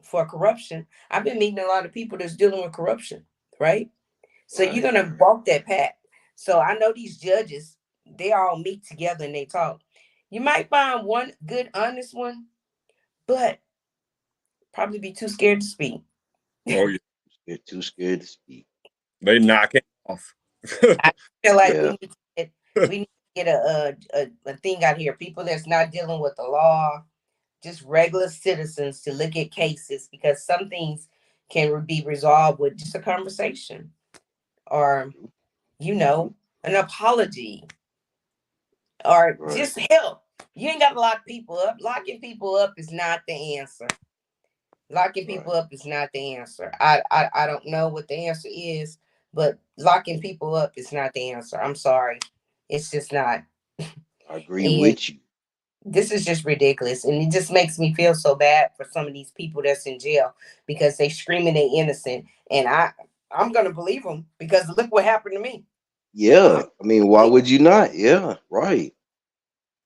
B: for corruption, I've been meeting a lot of people that's dealing with corruption, right? So you're
A: Right.
B: gonna walk that path. So I know these judges, they all meet together and they talk. You might find one good, honest one, but probably be too scared to speak.
C: Oh yeah.
A: You're too scared to speak.
C: They knock it off.
B: I feel like
A: Yeah.
B: we need to get a thing out here. People that's not dealing with the law, just regular citizens to look at cases, because some things can be resolved with just a conversation, or you
A: Mhm.
B: know, an apology, or
A: Right.
B: just help. You ain't got to lock people up. Locking people up is not the answer. Locking people
A: Right.
B: up is not the answer. I don't know what the answer is, but locking people up is not the answer. I'm sorry. It's just not.
A: I agree
B: And
A: with you.
B: this is just ridiculous. And it just makes me feel so bad for some of these people that's in jail, because they screaming they innocent. And I'm gonna believe them, because look what happened to me.
A: Yeah.
B: Look
A: I mean,
B: at
A: why
B: me.
A: would you not? Yeah. Right.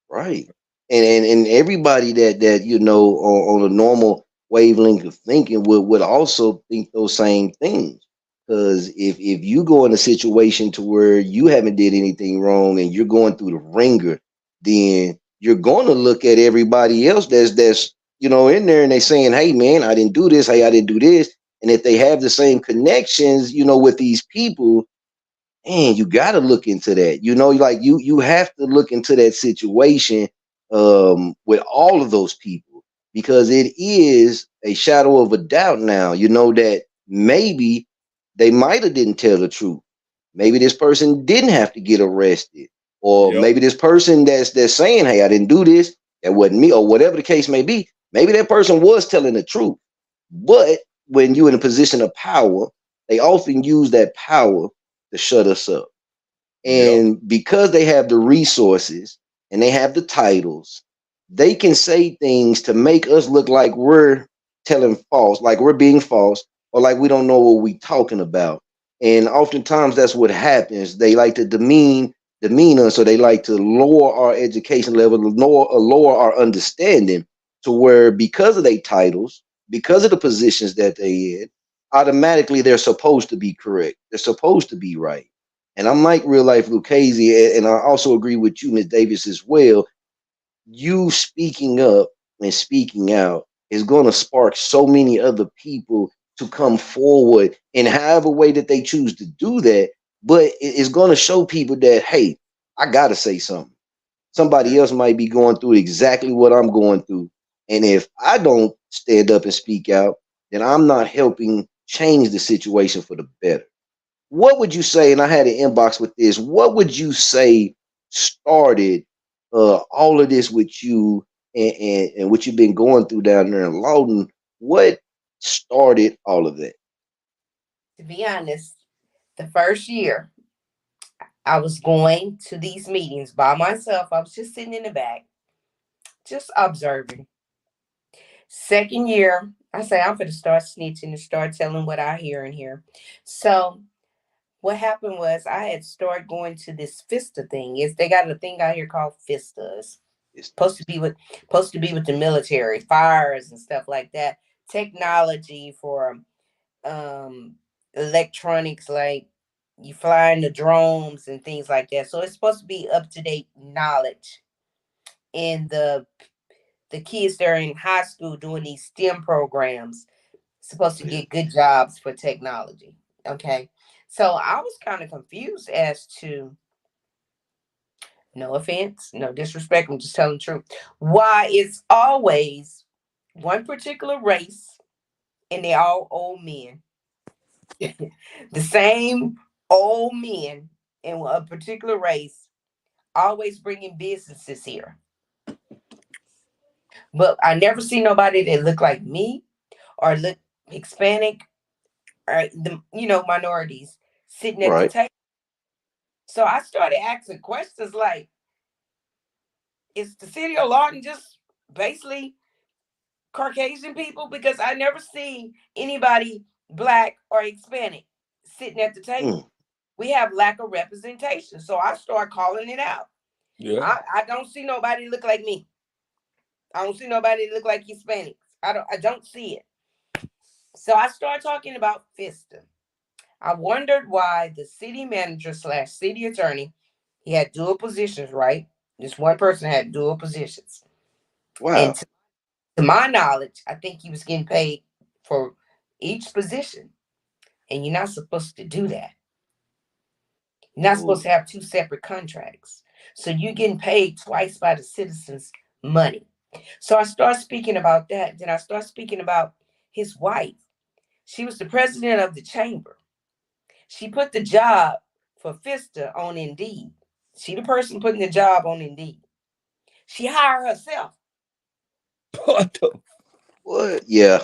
A: Right. And everybody that on a normal wavelength of thinking would also think those same things. Because if you go in a situation to where you haven't did anything wrong and you're going through the ringer, then you're going to look at everybody else that's in there, and they saying, "Hey man, I didn't do this. Hey, I didn't do this." And if they have the same connections, with these people, and you got to look into that. Like you have to look into that situation with all of those people, because it is a shadow of a doubt now. That maybe they might have didn't tell the truth. Maybe this person didn't have to get arrested, or
C: Yep.
A: maybe this person that's saying, "Hey, I didn't do this. That wasn't me," or whatever the case may be. Maybe that person was telling the truth, but when you're in a position of power, they often use that power to shut us up.
C: Yep.
A: And because they have the resources and they have the titles, they can say things to make us look like we're telling false, like we're being false, or like we don't know what we're talking about. And oftentimes that's what happens. They like to demean us, so they like to lower our education level, lower our understanding, to where because of their titles, because of the positions that they in, automatically they're supposed to be correct. They're supposed to be right. And I'm like real life Lucchese, and I also agree with you, Miss Davis, as well. You speaking up and speaking out is going to spark so many other people to come forward in however way that they choose to do that. But it's going to show people that, hey, I got to say something.
C: Yeah.
A: Somebody else might be going through exactly what I'm going through. And if I don't stand up and speak out, then I'm not helping change the situation for the better. What would you say? And I had an inbox with this. What would you say started all of this with you, and what you've been going through down there in Lawton? What started all of that?
B: To be honest, the first year I was going to these meetings by myself. I was just sitting in the back, just observing. Second year, I say I'm going to start snitching and start telling what I hear and hear. So what happened was I had started going to this FISTA thing. Is they got a thing out here called FISTA. It's supposed to be with the military, fires and stuff like that. Technology for um electronics, like you flying the drones and things like that. So it's supposed to be up to date knowledge. And the kids that are in high school doing these STEM programs supposed to
A: Oh, yeah.
B: get good jobs for technology. Okay. So I was kind of confused as to, no offense, no disrespect, I'm just telling the truth, why it's always one particular race and they're all old men. The same old men in a particular race, always bringing businesses here. But I never see nobody that look like me or look Hispanic or the minorities sitting at the
A: Right.
B: table. So I started asking questions like, is the city of Lawton just basically Caucasian people? Because I never see anybody black or Hispanic sitting at the table. We have lack of representation. So I start calling it out.
C: Yeah.
B: I don't see nobody look like me. I don't see nobody look like Hispanics. I don't see it. So I started talking about Fista. I wondered why the city manager / city attorney, he had dual positions, right? This one person had dual positions. And
A: Wow.
B: to my knowledge, I think he was getting paid for each position. And you're not supposed to do that. You're not supposed
A: Ooh.
B: to have two separate contracts. So you're getting paid twice by the citizens' money. So I start speaking about that. Then I start speaking about his wife. She was the president of the chamber. She put the job for Fista on Indeed. She the person putting the job on Indeed. She hired herself.
C: What the?
A: What? Yeah,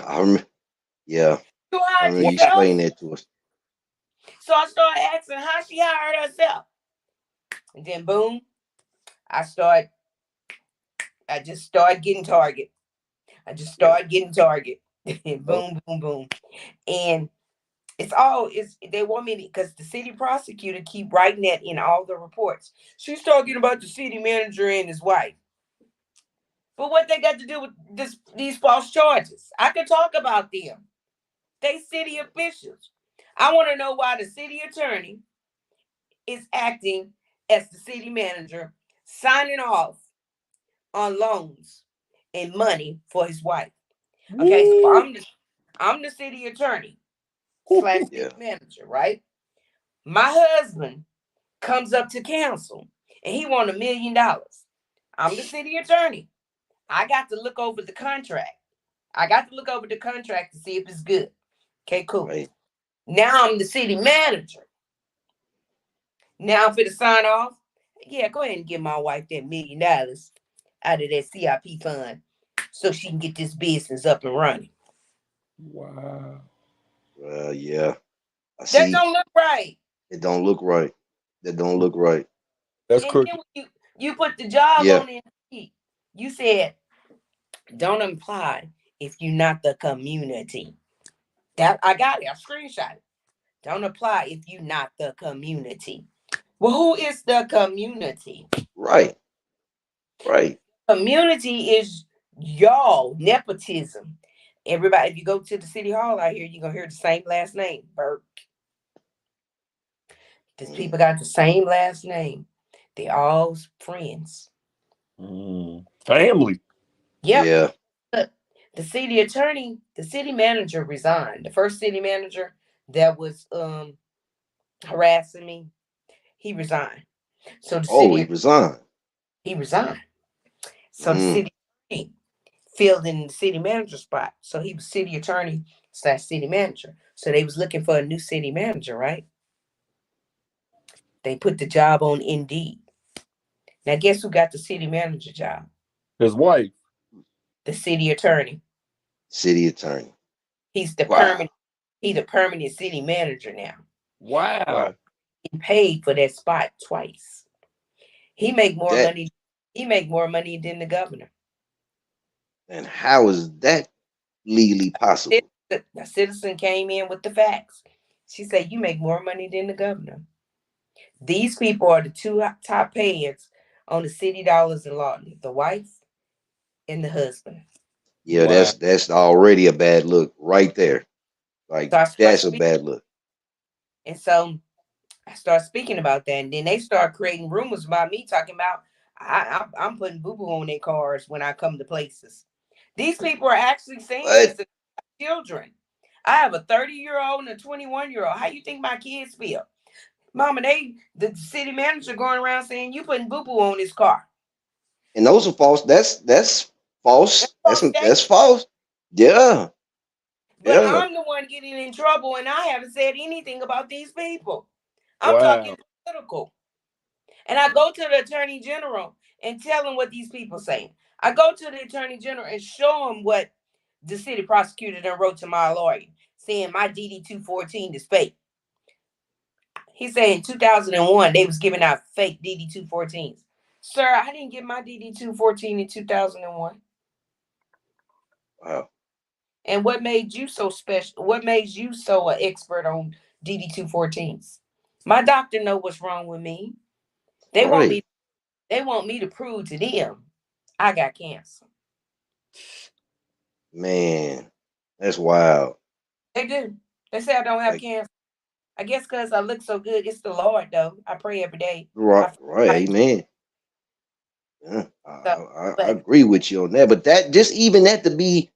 A: yeah,
B: You
A: I
B: hired
A: remember you
B: yourself?
A: explained that to us.
B: So I started asking how she hired herself. And then boom, I start I just started getting target. I just
A: Yeah.
B: started getting target.
C: Oh,
B: Boom, boom, boom. And it's they want me to, because the city prosecutor keep writing that in all the reports. She's talking about the city manager and his wife. But what they got to do with these false charges? I could talk about them. They city officials. I want to know why the city attorney is acting as the city manager, signing off on loans and money for his wife. Okay, so
C: woo.
B: I'm the city attorney / city
A: Yeah.
B: manager, right? My husband comes up to council and he want $1 million. I'm the city attorney. I got to look over the contract. I got to look over the contract to see if it's good. Okay, cool.
A: Right.
B: Now I'm the city manager. Now I'm for the sign off. Yeah, go ahead and give my wife that $1 million out of that CIP fund so she can get this business up and running.
C: Wow.
A: Yeah. I
B: That
A: see.
B: don't look right.
A: It don't look right. That don't look right.
C: That's
B: And then
C: crooked.
B: when you put the job
A: Yeah.
B: on it, you said don't apply if you're not the community. That I got it. I screenshot it. Don't apply if you're not the community. Well, who is the community?
A: Right. Right.
B: Community is y'all, nepotism. Everybody, if you go to the city hall out here, you're gonna hear the same last name, Burke. These
A: Mm.
B: people got the same last name. They all friends.
C: Family.
B: Yep.
A: Yeah.
B: Look, the city attorney, the city manager resigned. The first city manager that was harassing me, he resigned. So the
A: Oh, he
B: city
A: resigned.
B: he resigned. So the
A: Mm.
B: city attorney filled in the city manager spot. So he was city attorney / city manager. So they was looking for a new city manager, right? They put the job on Indeed. Now guess who got the city manager job?
C: His wife.
B: The city attorney.
A: City attorney.
B: He's the
A: Wow.
B: permanent. He's the permanent city manager now.
A: Wow.
C: Wow.
B: He paid for that spot twice. He make more
A: That
B: money. He make more money than the governor.
A: and how is that legally possible?
B: The citizen came in with the facts. She said, "You make more money than the governor." These people are the two top payers on the city dollars in Lawton: the wife and the husband.
A: Yeah,
C: Wow.
A: that's already a bad look right there. Like
B: So I start
A: that's a
B: speaking,
A: bad look.
B: and so I start speaking about that, and then they start creating rumors about me talking about I'm putting boo boo on their cars when I come to places. These people are actually saying
A: What?
B: this to children. I have a 30-year-old and a 21-year-old. How you think my kids feel? Mama, the city manager going around saying you putting boo boo on this car.
A: And those are false. That's
B: That's
A: false.
B: false
A: That's
B: statement.
A: false. Yeah.
B: But
A: Yeah.
B: I'm the one getting in trouble, and I haven't said anything about these people. I'm talking
C: Wow.
B: political. And I go to the attorney general and tell him what these people saying. I go to the attorney general and show him what the city prosecutor done wrote to my lawyer, saying my DD 214 is fake. He said in 2001 they was giving out fake DD 214s. Sir, I didn't get my DD 214 in 2001.
A: Wow.
B: And what made you so special? What made you so an expert on DD 214s? My doctor know what's wrong with me. They want
A: Right.
B: me. They want me to prove to them I got cancer.
A: Man, that's wild.
B: They do. They say I don't have
A: Like,
B: cancer. I guess because I look so good. It's the Lord, though. I pray every day.
A: right,
B: I feel
A: right,
B: like
A: amen. Yeah,
B: so.
A: I
B: But
A: agree with you on that. But that just even that to be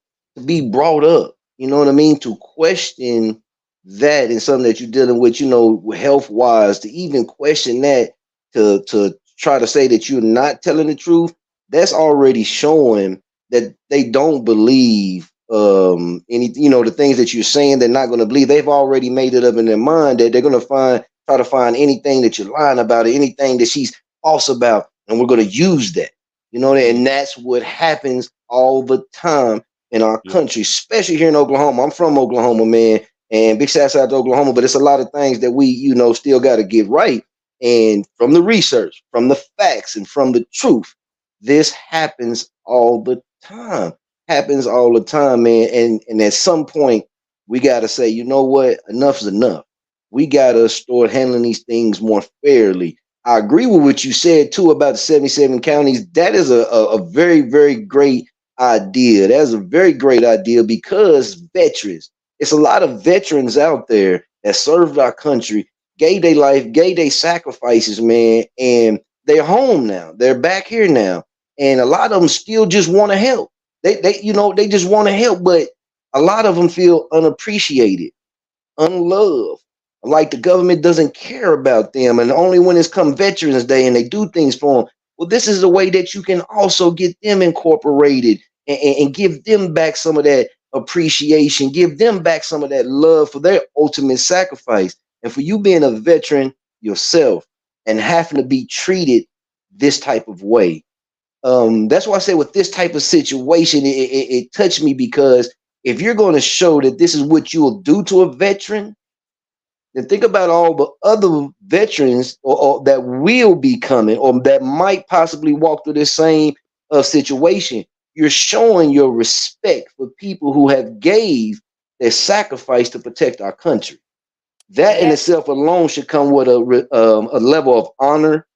A: brought up, you know what I mean? To question that and something that you're dealing with, health wise, to even question that, to try to say that you're not telling the truth, that's already showing that they don't believe any, the things that you're saying they're not going to believe. They've already made it up in their mind that they're going to try to find anything that you're lying about or anything that she's false about, and we're going to use that. And that's what happens all the time in our
C: Yeah.
A: country, especially here in Oklahoma. I'm from Oklahoma, man, and big shouts out to Oklahoma. But it's a lot of things that we, still got to get right. And from the research, from the facts, and from the truth, this happens all the time. Happens all the time, man. And at some point, we got to say, you know what? Enough is enough. We got to start handling these things more fairly. I agree with what you said too about the 77 counties. That is a very, very great idea. That's a very great idea because veterans, it's a lot of veterans out there that served our country, gave their life, gave their sacrifices, man, and they're home now. They're back here now. And a lot of them still just want to help. They just want to help, but a lot of them feel unappreciated, unloved, like the government doesn't care about them. And only when it's come Veterans Day and they do things for them. Well, this is a way that you can also get them incorporated and give them back some of that appreciation, give them back some of that love for their ultimate sacrifice. And for you being a veteran yourself and having to be treated this type of way. That's why I say with this type of situation, it touched me because if you're going to show that this is what you'll do to a veteran, then think about all the other veterans or that will be coming or that might possibly walk through this same situation. You're showing your respect for people who have gave their sacrifice to protect our country. That in
B: yeah,
A: itself alone should come with a level of honor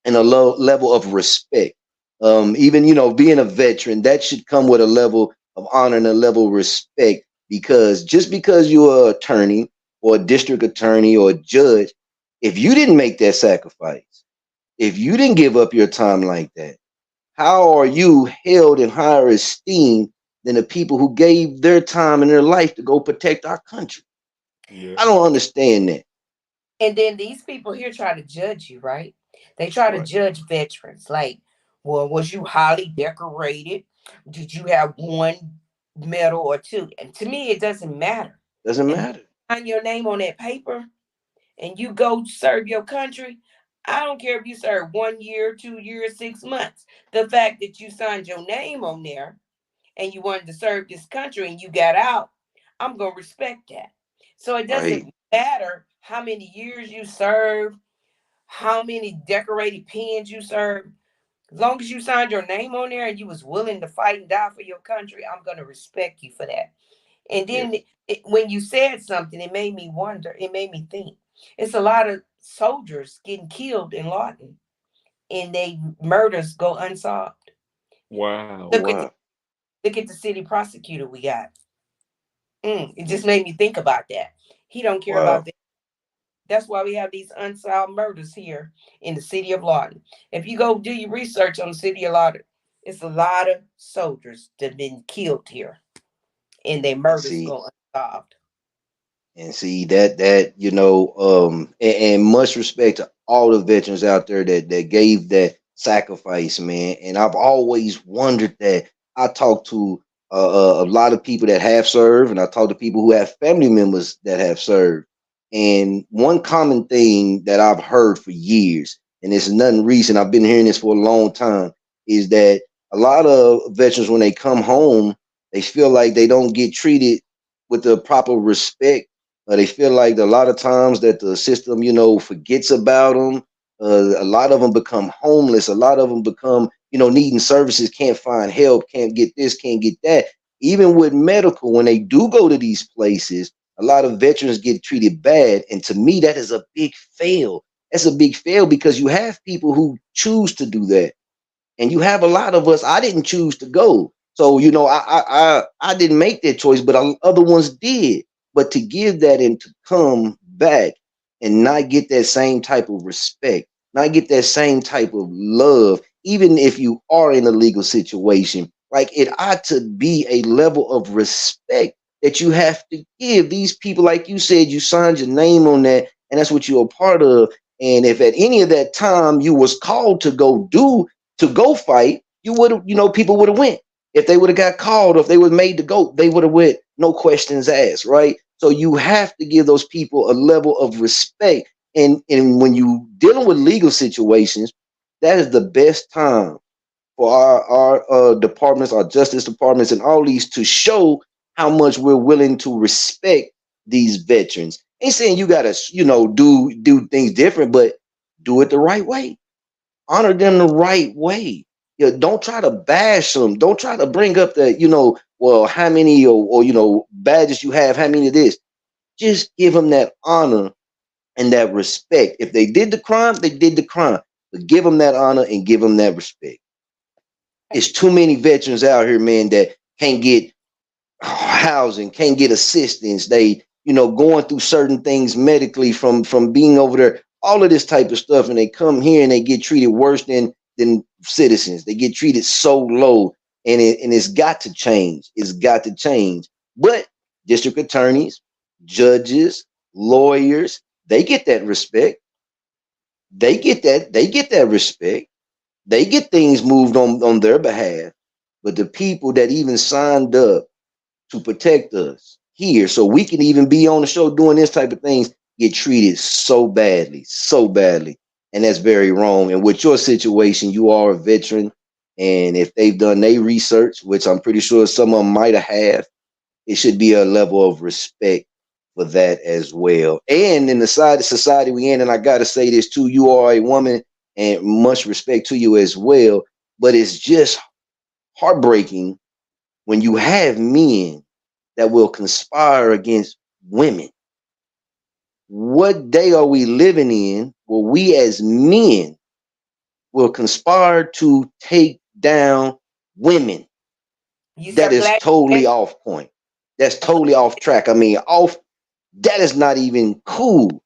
A: and a low level of respect. Even being a veteran, that should come with a level of honor and a level of respect. Because just because you're an attorney or a district attorney or a judge, if you didn't make that sacrifice, if you didn't give up your time like that, how are you held in higher esteem than the people who gave their time and their life to go protect our country?
C: Yeah.
A: I don't understand that.
B: and then these people here try to judge you, right? They try to
A: Right.
B: judge veterans. Like, well, was you highly decorated? Did you have one medal or two? And to me, it doesn't matter.
A: Doesn't
B: If you
A: matter.
B: sign your name on that paper and you go serve your country, I don't care if you serve 1 year, 2 years, 6 months. The fact that you signed your name on there and you wanted to serve this country and you got out, I'm going to respect that. So it
A: Right.
B: doesn't matter how many years you serve, how many decorated pins you serve. As long as you signed your name on there and you was willing to fight and die for your country, I'm going to respect you for that. And then
A: Yes.
B: when you said something, it made me wonder. It made me think. It's a lot of soldiers getting killed in Lawton, and they murders go unsolved.
C: Wow.
A: Oh
B: Look at
A: wow.
B: look at the city prosecutor we got. It just made me think about that. He don't care about
A: Wow.
B: that. That's why we have these unsolved murders here in the city of Lawton. If you go do your research on the city of Lawton, it's a lot of soldiers that have been killed here, and their
A: And
B: murders
A: see,
B: go unsolved.
A: and much respect to all the veterans out there that gave that sacrifice, man. And I've always wondered that. I talked to a lot of people that have served, and I talk to people who have family members that have served. And one common thing that I've heard for years, and it's nothing recent, I've been hearing this for a long time, is that a lot of veterans, when they come home, they feel like they don't get treated with the proper respect. They feel like a lot of times that the system, forgets about them. A lot of them become homeless. A lot of them become, needing services, can't find help, can't get this, can't get that. Even with medical, when they do go to these places, a lot of veterans get treated bad. And to me, that is a big fail. That's a big fail because you have people who choose to do that. And you have a lot of us. I didn't choose to go, so I didn't make that choice, but other ones did. But to give that and to come back and not get that same type of respect, not get that same type of love, even if you are in a legal situation, like it ought to be a level of respect that you have to give these people. Like you said, you signed your name on that, and that's what you're a part of. And if at any of that time you was called to go fight, you would have, people would have went. If they would have got called, or if they were made to go, they would have went, no questions asked, right? So you have to give those people a level of respect. And when you dealing with legal situations, that is the best time for our departments, our justice departments, and all these to show how much we're willing to respect these veterans. Ain't saying you gotta, do things different, but do it the right way, honor them the right way. Don't try to bash them. Don't try to bring up the, well, how many or badges you have, how many of this. Just give them that honor and that respect. If they did the crime, they did the crime. But give them that honor and give them that respect. It's too many veterans out here, man, that can't get housing, can't get assistance. They, going through certain things medically from being over there, all of this type of stuff, and they come here and they get treated worse than citizens. They get treated so low, and it's got to change. It's got to change. But district attorneys, judges, lawyers, they get that respect. They get that respect. They get things moved on their behalf. But the people that even signed up to protect us here so we can even be on the show doing this type of things get treated so badly, so badly. And that's very wrong. And with your situation, you are a veteran. And if they've done their research, which I'm pretty sure some of them might have, it should be a level of respect for that as well. And in the society we in, and I got to say this too, you are a woman and much respect to you as well. But it's just heartbreaking when you have men that will conspire against women. What day are we living in where we as men will conspire to take down women? That is totally off point. That's totally off track. I mean, that is not even cool.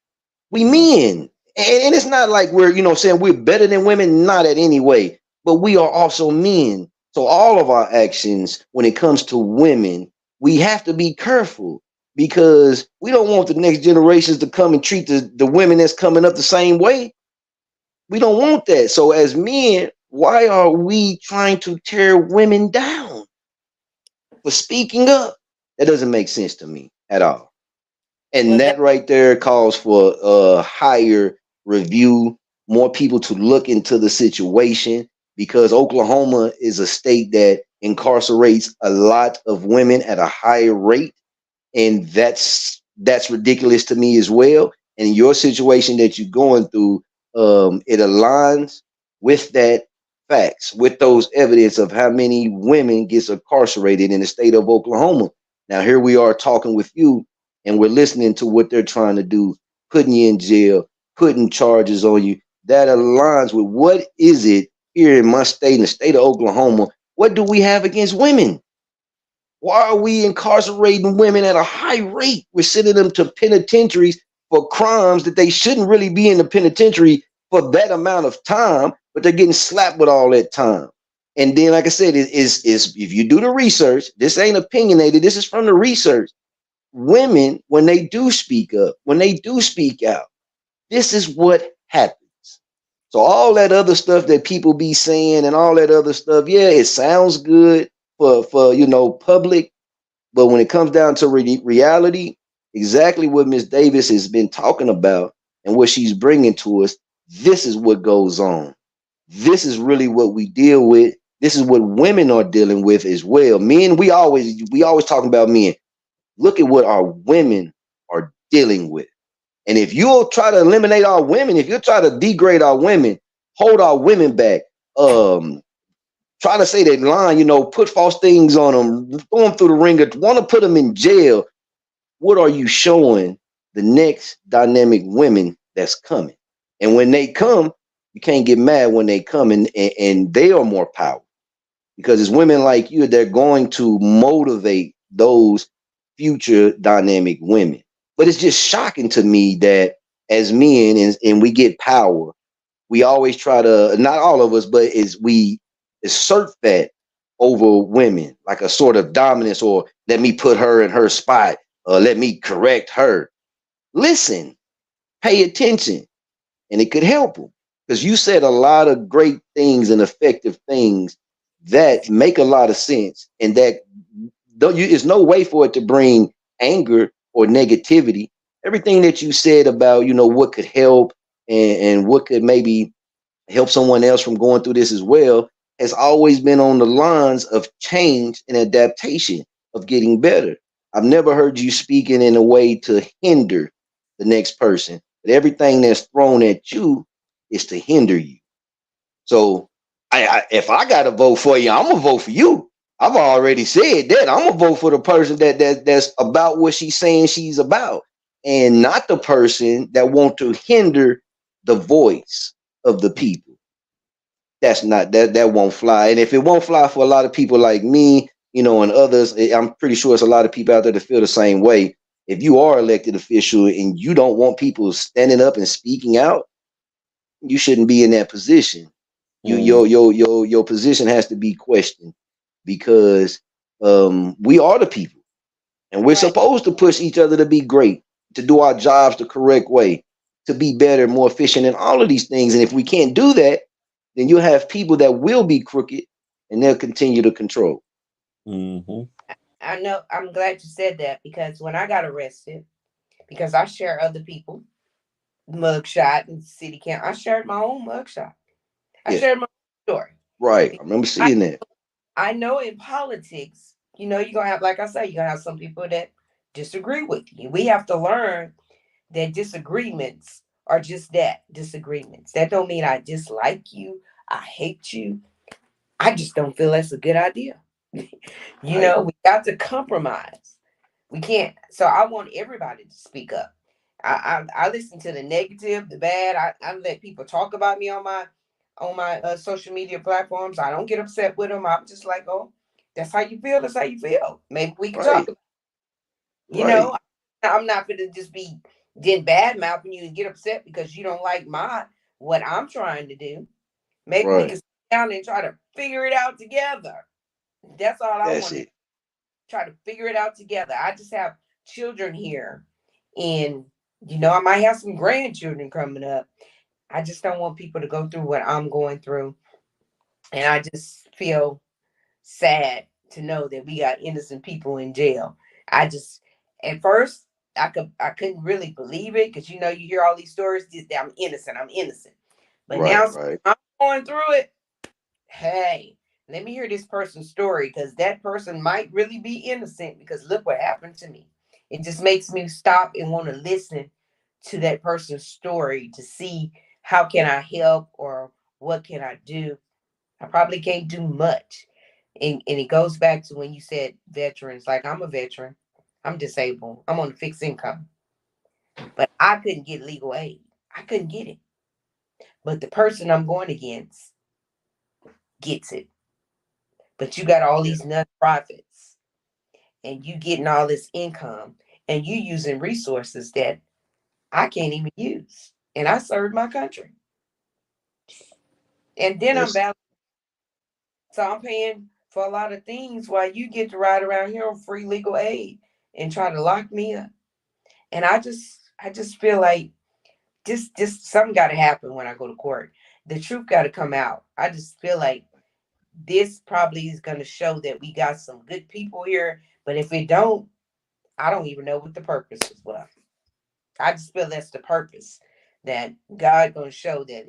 A: We men. And it's not like we're, saying we're better than women, not in any way. But we are also men. So all of our actions when it comes to women, we have to be careful because we don't want the next generations to come and treat the women that's coming up the same way. We don't want that. So as men, why are we trying to tear women down for speaking up? That doesn't make sense to me at all. And that right there calls for a higher review, more people to look into the situation because Oklahoma is a state that incarcerates a lot of women at a higher rate. And that's ridiculous to me as well. And your situation that you're going through, it aligns with that facts, with those evidence of how many women gets incarcerated in the state of Oklahoma. Now here we are talking with you, and we're listening to what they're trying to do, putting you in jail, putting charges on you. That aligns with what is it here in my state, in the state of Oklahoma. What do we have against women? Why are we incarcerating women at a high rate? We're sending them to penitentiaries for crimes that they shouldn't really be in the penitentiary for that amount of time, but they're getting slapped with all that time. And then, like I said, is if you do the research, this ain't opinionated, this is from the research. Women, when they do speak up, when they do speak out, this is what happens. So all that other stuff that people be saying and all that other stuff, yeah, it sounds good. for public, but when it comes down to reality, exactly what Miss Davis has been talking about and what she's bringing to us, this is what goes on. This is really what we deal with. This is what women are dealing with as well. Men, we always talking about men. Look at what our women are dealing with. And if you'll try to eliminate our women, if you'll try to degrade our women, hold our women back, try to say that line, put false things on them, throw them through the ringer, want to put them in jail, what are you showing the next dynamic women that's coming? And when they come, you can't get mad when they come, and they are more powerful because it's women like you that are going to motivate those future dynamic women. But it's just shocking to me that as men and we get power, we always try to, not all of us, but is we assert that over women, like a sort of dominance, or let me put her in her spot, or let me correct her. Listen, pay attention, and it could help them. Because you said a lot of great things and effective things that make a lot of sense, and that there's no way for it to bring anger or negativity. Everything that you said about what could help and what could maybe help someone else from going through this as well has always been on the lines of change and adaptation, of getting better. I've never heard you speaking in a way to hinder the next person, but everything that's thrown at you is to hinder you. So if I got to vote for you, I'm gonna vote for you. I've already said that. I'm gonna vote for the person that's about what she's saying she's about, and not the person that want to hinder the voice of the people. That's not that won't fly. And if it won't fly for a lot of people like me, and others, I'm pretty sure it's a lot of people out there that feel the same way. If you are elected official and you don't want people standing up and speaking out, you shouldn't be in that position. You your position has to be questioned because we are the people, and we're
B: Right.
A: supposed to push each other to be great, to do our jobs the correct way, to be better, more efficient, and all of these things. And if we can't do that, then you'll have people that will be crooked and they'll continue to control.
C: Mm-hmm.
B: I know. I'm glad you said that because when I got arrested, because I share other people mugshot and city count, I shared my own mugshot. I
A: Yeah,
B: shared my own story.
A: right. I remember
B: I
A: seeing that.
B: I know in politics, you're gonna have, like I say, you're gonna have some people that disagree with you. We have to learn that disagreements are just that, disagreements. That don't mean I dislike you, I hate you. I just don't feel that's a good idea.
A: Right,
B: We got to compromise. We can't. So I want everybody to speak up. I listen to the negative, the bad. I let people talk about me on my social media platforms. I don't get upset with them. I'm just like, oh, that's how you feel. That's how you feel. Maybe we can talk.
A: right, right,
B: I'm not going to just be then bad mouthing you and get upset because you don't like my what I'm trying to do. Maybe we can
A: right.
B: sit down and try to figure it out together. That's all I
A: That's
B: want to
A: it.
B: try to figure it out together. I just have children here, and I might have some grandchildren coming up. I just don't want people to go through what I'm going through, and I just feel sad to know that we got innocent people in jail. I just at first I couldn't really believe it because you hear all these stories that I'm innocent, but
A: Right,
B: now
A: right,
B: I'm going through it. Hey, let me hear this person's story because that person might really be innocent because look what happened to me. It just makes me stop and want to listen to that person's story to see how can I help or what can I do. I probably can't do much. And it goes back to when you said veterans, like I'm a veteran. I'm disabled. I'm on a fixed income. But I couldn't get legal aid. I couldn't get it. But the person I'm going against gets it. But you got all
A: yeah,
B: these nonprofits and you getting all this income and you using resources that I can't even use. And I served my country. And then I'm
A: that's
B: balanced. So I'm paying for a lot of things while you get to ride around here on free legal aid and try to lock me up. And I just feel like just something gotta happen when I go to court. The truth gotta come out. I just feel like this probably is going to show that we got some good people here. But if it don't, I don't even know what the purpose is. Well, I just feel that's the purpose, that God going to show that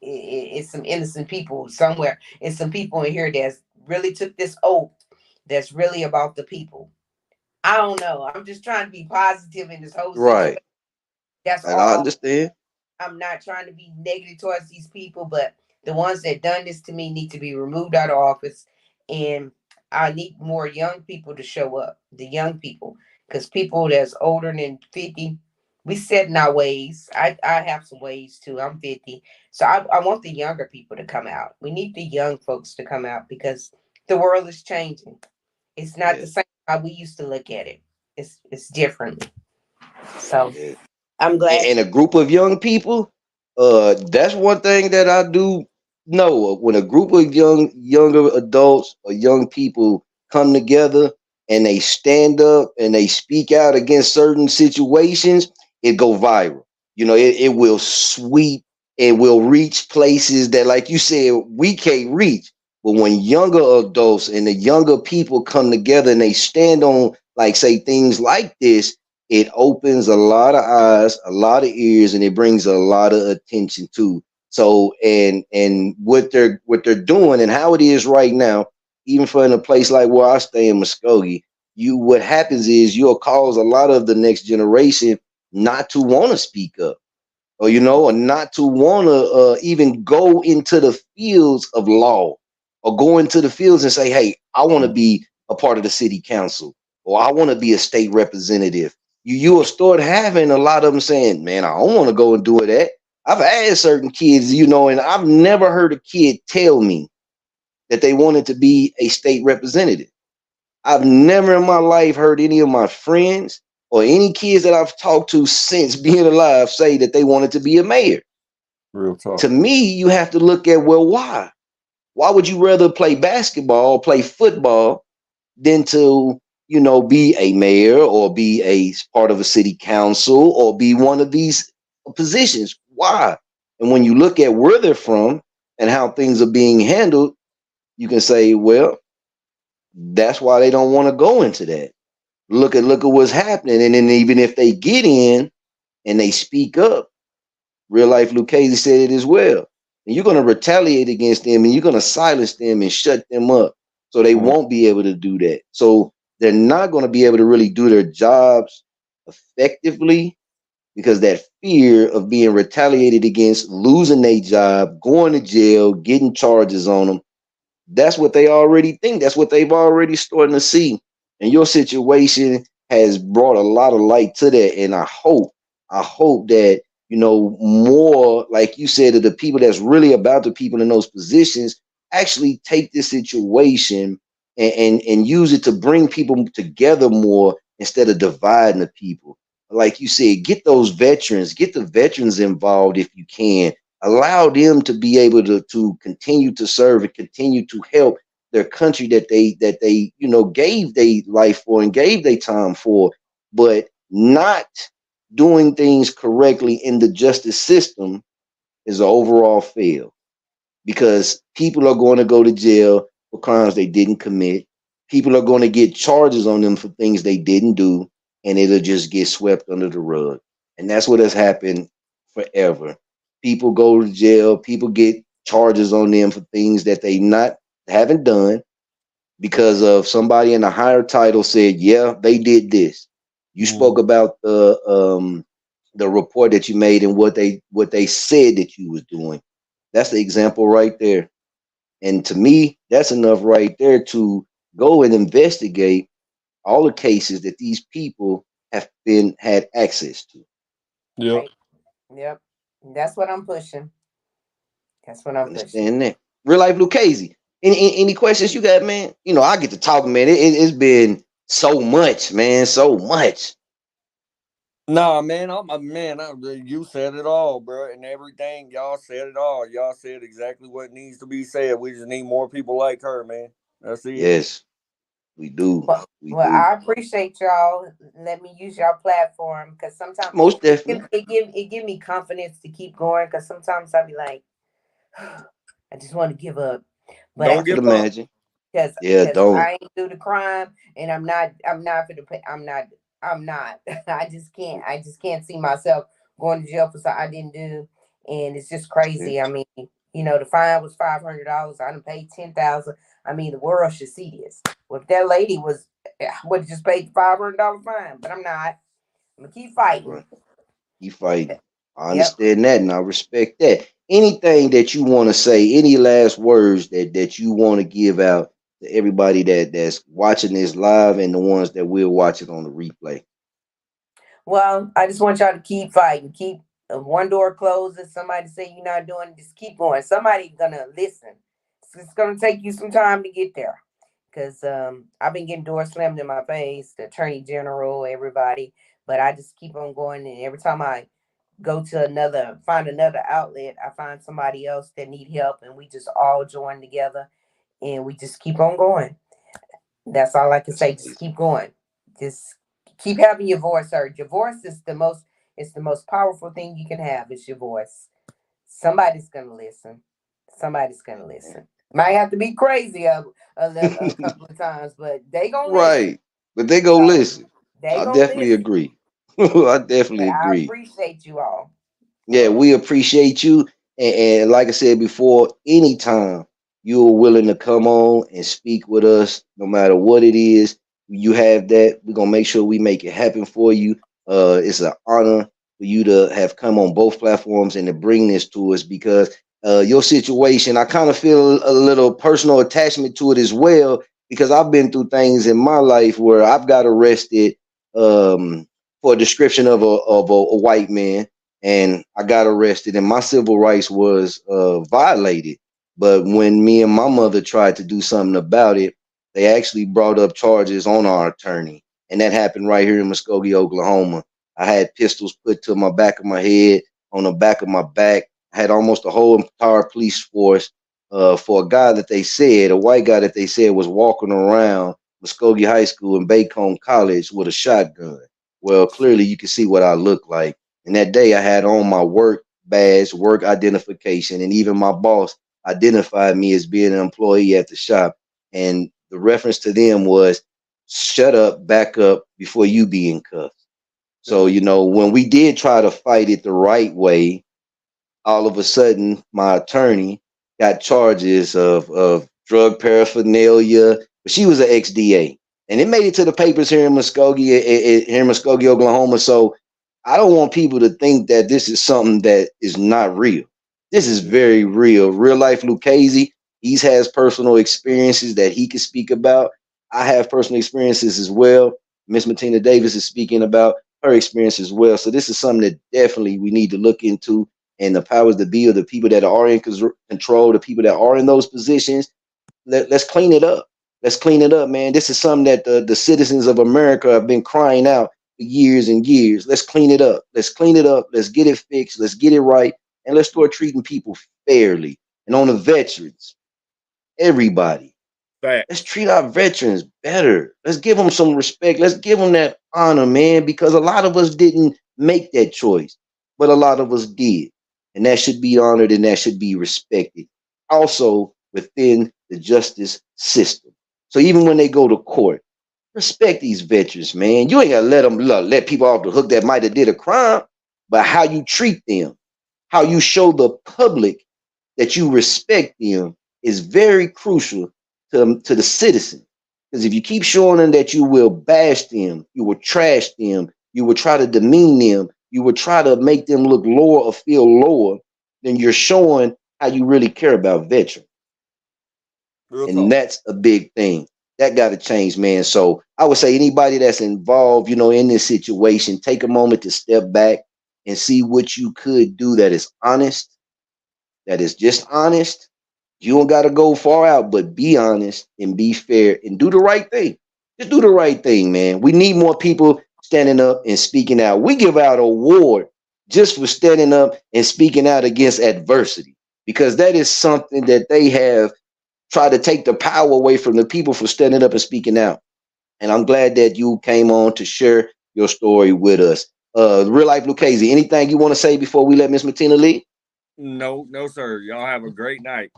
B: it's some innocent people somewhere. It's some people in here that's really took this oath, that's really about the people. I don't know. I'm just trying to be positive in this whole situation.
A: Right.
B: That's
A: And I
B: all.
A: understand.
B: I'm not trying to be negative towards these people, but the ones that done this to me need to be removed out of office. And I need more young people to show up. The young people, because people that's older than 50, we set in our ways. I have some ways too. I'm 50, so I want the younger people to come out. We need the young folks to come out because the world is changing. It's not
A: Yeah.
B: the same how we used to look at it. It's different. So
A: Yeah.
B: I'm glad
A: And
B: you.
A: a group of young people, that's one thing that I do know. When a group of younger adults or young people come together and they stand up and they speak out against certain situations, it go viral. It will sweep, it will reach places that, like you said, we can't reach. But when younger adults and the younger people come together and they stand on, like, say, things like this, it opens a lot of eyes, a lot of ears, and it brings a lot of attention too. So, and what they're doing and how it is right now, even for in a place like where I stay in Muskogee, what happens is you'll cause a lot of the next generation not to want to speak up, or not to want to even go into the fields of law, or go into the fields and say, hey, I want to be a part of the city council, or I want to be a state representative. You will start having a lot of them saying, man, I don't want to go and do that. I've had certain kids, and I've never heard a kid tell me that they wanted to be a state representative. I've never in my life heard any of my friends or any kids that I've talked to since being alive say that they wanted to be a mayor.
C: Real talk.
A: To me, you have to look at, well, why? Why would you rather play basketball, play football, than to, be a mayor or be a part of a city council or be one of these positions? Why? And when you look at where they're from and how things are being handled, you can say, well, that's why they don't want to go into that. Look at what's happening. And then even if they get in and they speak up, real life Lucchese said it as well. And you're gonna retaliate against them and you're gonna silence them and shut them up. So they
C: Mm.
A: won't be able to do that. So they're not gonna be able to really do their jobs effectively because that fear of being retaliated against, losing their job, going to jail, getting charges on them, that's what they already think. That's what they've already starting to see. And your situation has brought a lot of light to that. And I hope that, more, like you said, of the people that's really about the people in those positions actually take this situation and use it to bring people together more instead of dividing the people. Like you said, get the veterans involved if you can, allow them to be able to continue to serve and continue to help their country that they gave their life for and gave their time for, but not doing things correctly in the justice system is an overall fail, because people are going to go to jail for crimes they didn't commit. People are going to get charges on them for things they didn't do, and it'll just get swept under the rug. And that's what has happened forever. People go to jail, people get charges on them for things that they not haven't done because of somebody in a higher title said, yeah, they did this. You spoke
C: Mm.
A: about the report that you made and what they said that you was doing. That's the example right there. And to me, that's enough right there to go and investigate all the cases that these people have been had access to.
C: Yep.
B: Right. Yep. That's what I'm pushing. That's what I'm pushing.
A: Understand that? Real life Lucchese. Any questions you got, man? I get to talking, man. It's been so much, man. So much.
C: Nah, man, you said it all, bro, and everything. Y'all said it all. Y'all said exactly what needs to be said. We just need more people like her, man. That's it.
A: Yes, we do.
B: Well,
A: We
B: well,
A: do.
B: I appreciate y'all. Let me use y'all platform because sometimes
A: Most
B: it
A: definitely.
B: give me confidence to keep going. Because sometimes I be like, I just want to give up. But
C: Don't
A: I could
C: give up.
A: imagine.
B: because
A: Yeah, don't.
B: I ain't do the crime, and I'm not for the I'm not I just can't see myself going to jail for something I didn't do, and it's just
A: Yeah,
B: crazy. I mean, the fine was $500. I done paid 10,000. I mean, the world should see this. Well, if that lady would have just paid the $500 fine, but I'm not. I'm gonna keep fighting.
A: right. You fighting. I
B: Yep.
A: understand that and I respect that. Anything that you want to say, any last words that you want to give out to everybody that's watching this live and the ones that will watch it on the replay.
B: Well, I just want y'all to keep fighting. Keep one door closes. Somebody say you're not doing it, just keep going. Somebody's gonna listen. It's gonna take you some time to get there. Cause I've been getting doors slammed in my face, the attorney general, everybody. But I just keep on going, and every time I go to find another outlet, I find somebody else that need help, and we just all join together, and we just keep on going. That's all I can
A: That's
B: say. Just
A: amazing.
B: keep going. Just keep having your voice heard. Your voice is the most. It's the most powerful thing you can have. Is your voice. Somebody's gonna listen. Somebody's gonna listen. Might have to be crazy a couple of times, but they gonna listen.
A: Right. But they go
B: So
A: listen.
B: they
A: I
B: gonna
A: definitely
B: listen.
A: agree. I
B: But
A: definitely
B: I
A: agree.
B: appreciate you all.
A: Yeah, we appreciate you. And like I said before, anytime you're willing to come on and speak with us, no matter what it is, you have that. We're gonna make sure we make it happen for you. It's an honor for you to have come on both platforms and to bring this to us because your situation, I kind of feel a little personal attachment to it as well because I've been through things in my life where I've got arrested for a description of a white man and I got arrested, and my civil rights was violated. But when me and my mother tried to do something about it, they actually brought up charges on our attorney, and that happened right here in Muskogee, Oklahoma. I had pistols put to my back of my head, on the back of my back. I had almost the whole entire police force for a guy that they said, a white guy that they said was walking around Muskogee High School and Bacone College with a shotgun. Well, clearly you can see what I look like. And that day I had on my work badge, work identification, and even my boss identified me as being an employee at the shop. And the reference to them was shut up, back up before you be in cuffs. So, when we did try to fight it the right way, all of a sudden my attorney got charges of drug paraphernalia. But she was an ex-DA. And it made it to the papers here in Muskogee, Oklahoma. So I don't want people to think that this is something that is not real. This is very real. Real life Lucchese, he has personal experiences that he can speak about. I have personal experiences as well. Miss Matina Davis is speaking about her experience as well. So this is something that definitely we need to look into. And the powers that be, or the people that are in control, the people that are in those positions, let's clean it up. Let's clean it up, man. This is something that the citizens of America have been crying out for years and years. Let's clean it up. Let's clean it up. Let's get it fixed. Let's get it right. And let's start treating people fairly. And on the veterans, everybody, let's
C: Facts.
A: treat our veterans better. Let's give them some respect. Let's give them that honor, man, because a lot of us didn't make that choice, but a lot of us did. And that should be honored and that should be respected. Also within the justice system. So even when they go to court, respect these veterans, man. You ain't gotta let them let people off the hook that might have did a crime, but how you treat them, how you show the public that you respect them is very crucial to the citizen. Because if you keep showing them that you will bash them, you will trash them, you will try to demean them, you will try to make them look lower or feel lower, then you're showing how you really care about veterans.
C: Real
A: And
C: talk.
A: that's a big thing. That got to change, man. So I would say anybody that's involved, in this situation, take a moment to step back and see what you could do that is honest, that is just honest. You don't got to go far out, but be honest and be fair and do the right thing. Just do the right thing, man. We need more people standing up and speaking out. We give out an award just for standing up and speaking out against adversity because that is something that they have tried to take the power away from the people for standing up and speaking out. And I'm glad that you came on to share your story with us. Real life Lucchese, anything you want to say before we let Miss Martina lead?
C: No, no, sir. Y'all have a great night.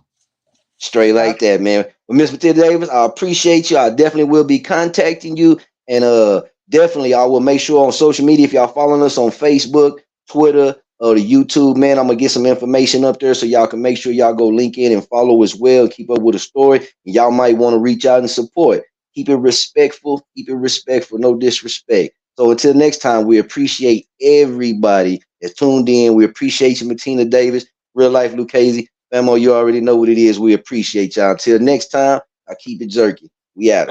A: Straight like that, man. Well, Miss Matilda Davis, I appreciate you. I definitely will be contacting you. And definitely I will make sure on social media, if y'all following us on Facebook, Twitter, or the YouTube, man, I'm gonna get some information up there so y'all can make sure y'all go link in and follow as well, keep up with the story. And y'all might want to reach out and support. Keep it respectful, no disrespect. So until next time, we appreciate everybody that tuned in. We appreciate you, Matina Davis, Real Life Lucchese. Famo, you already know what it is. We appreciate y'all. Until next time, I keep it jerky. We out.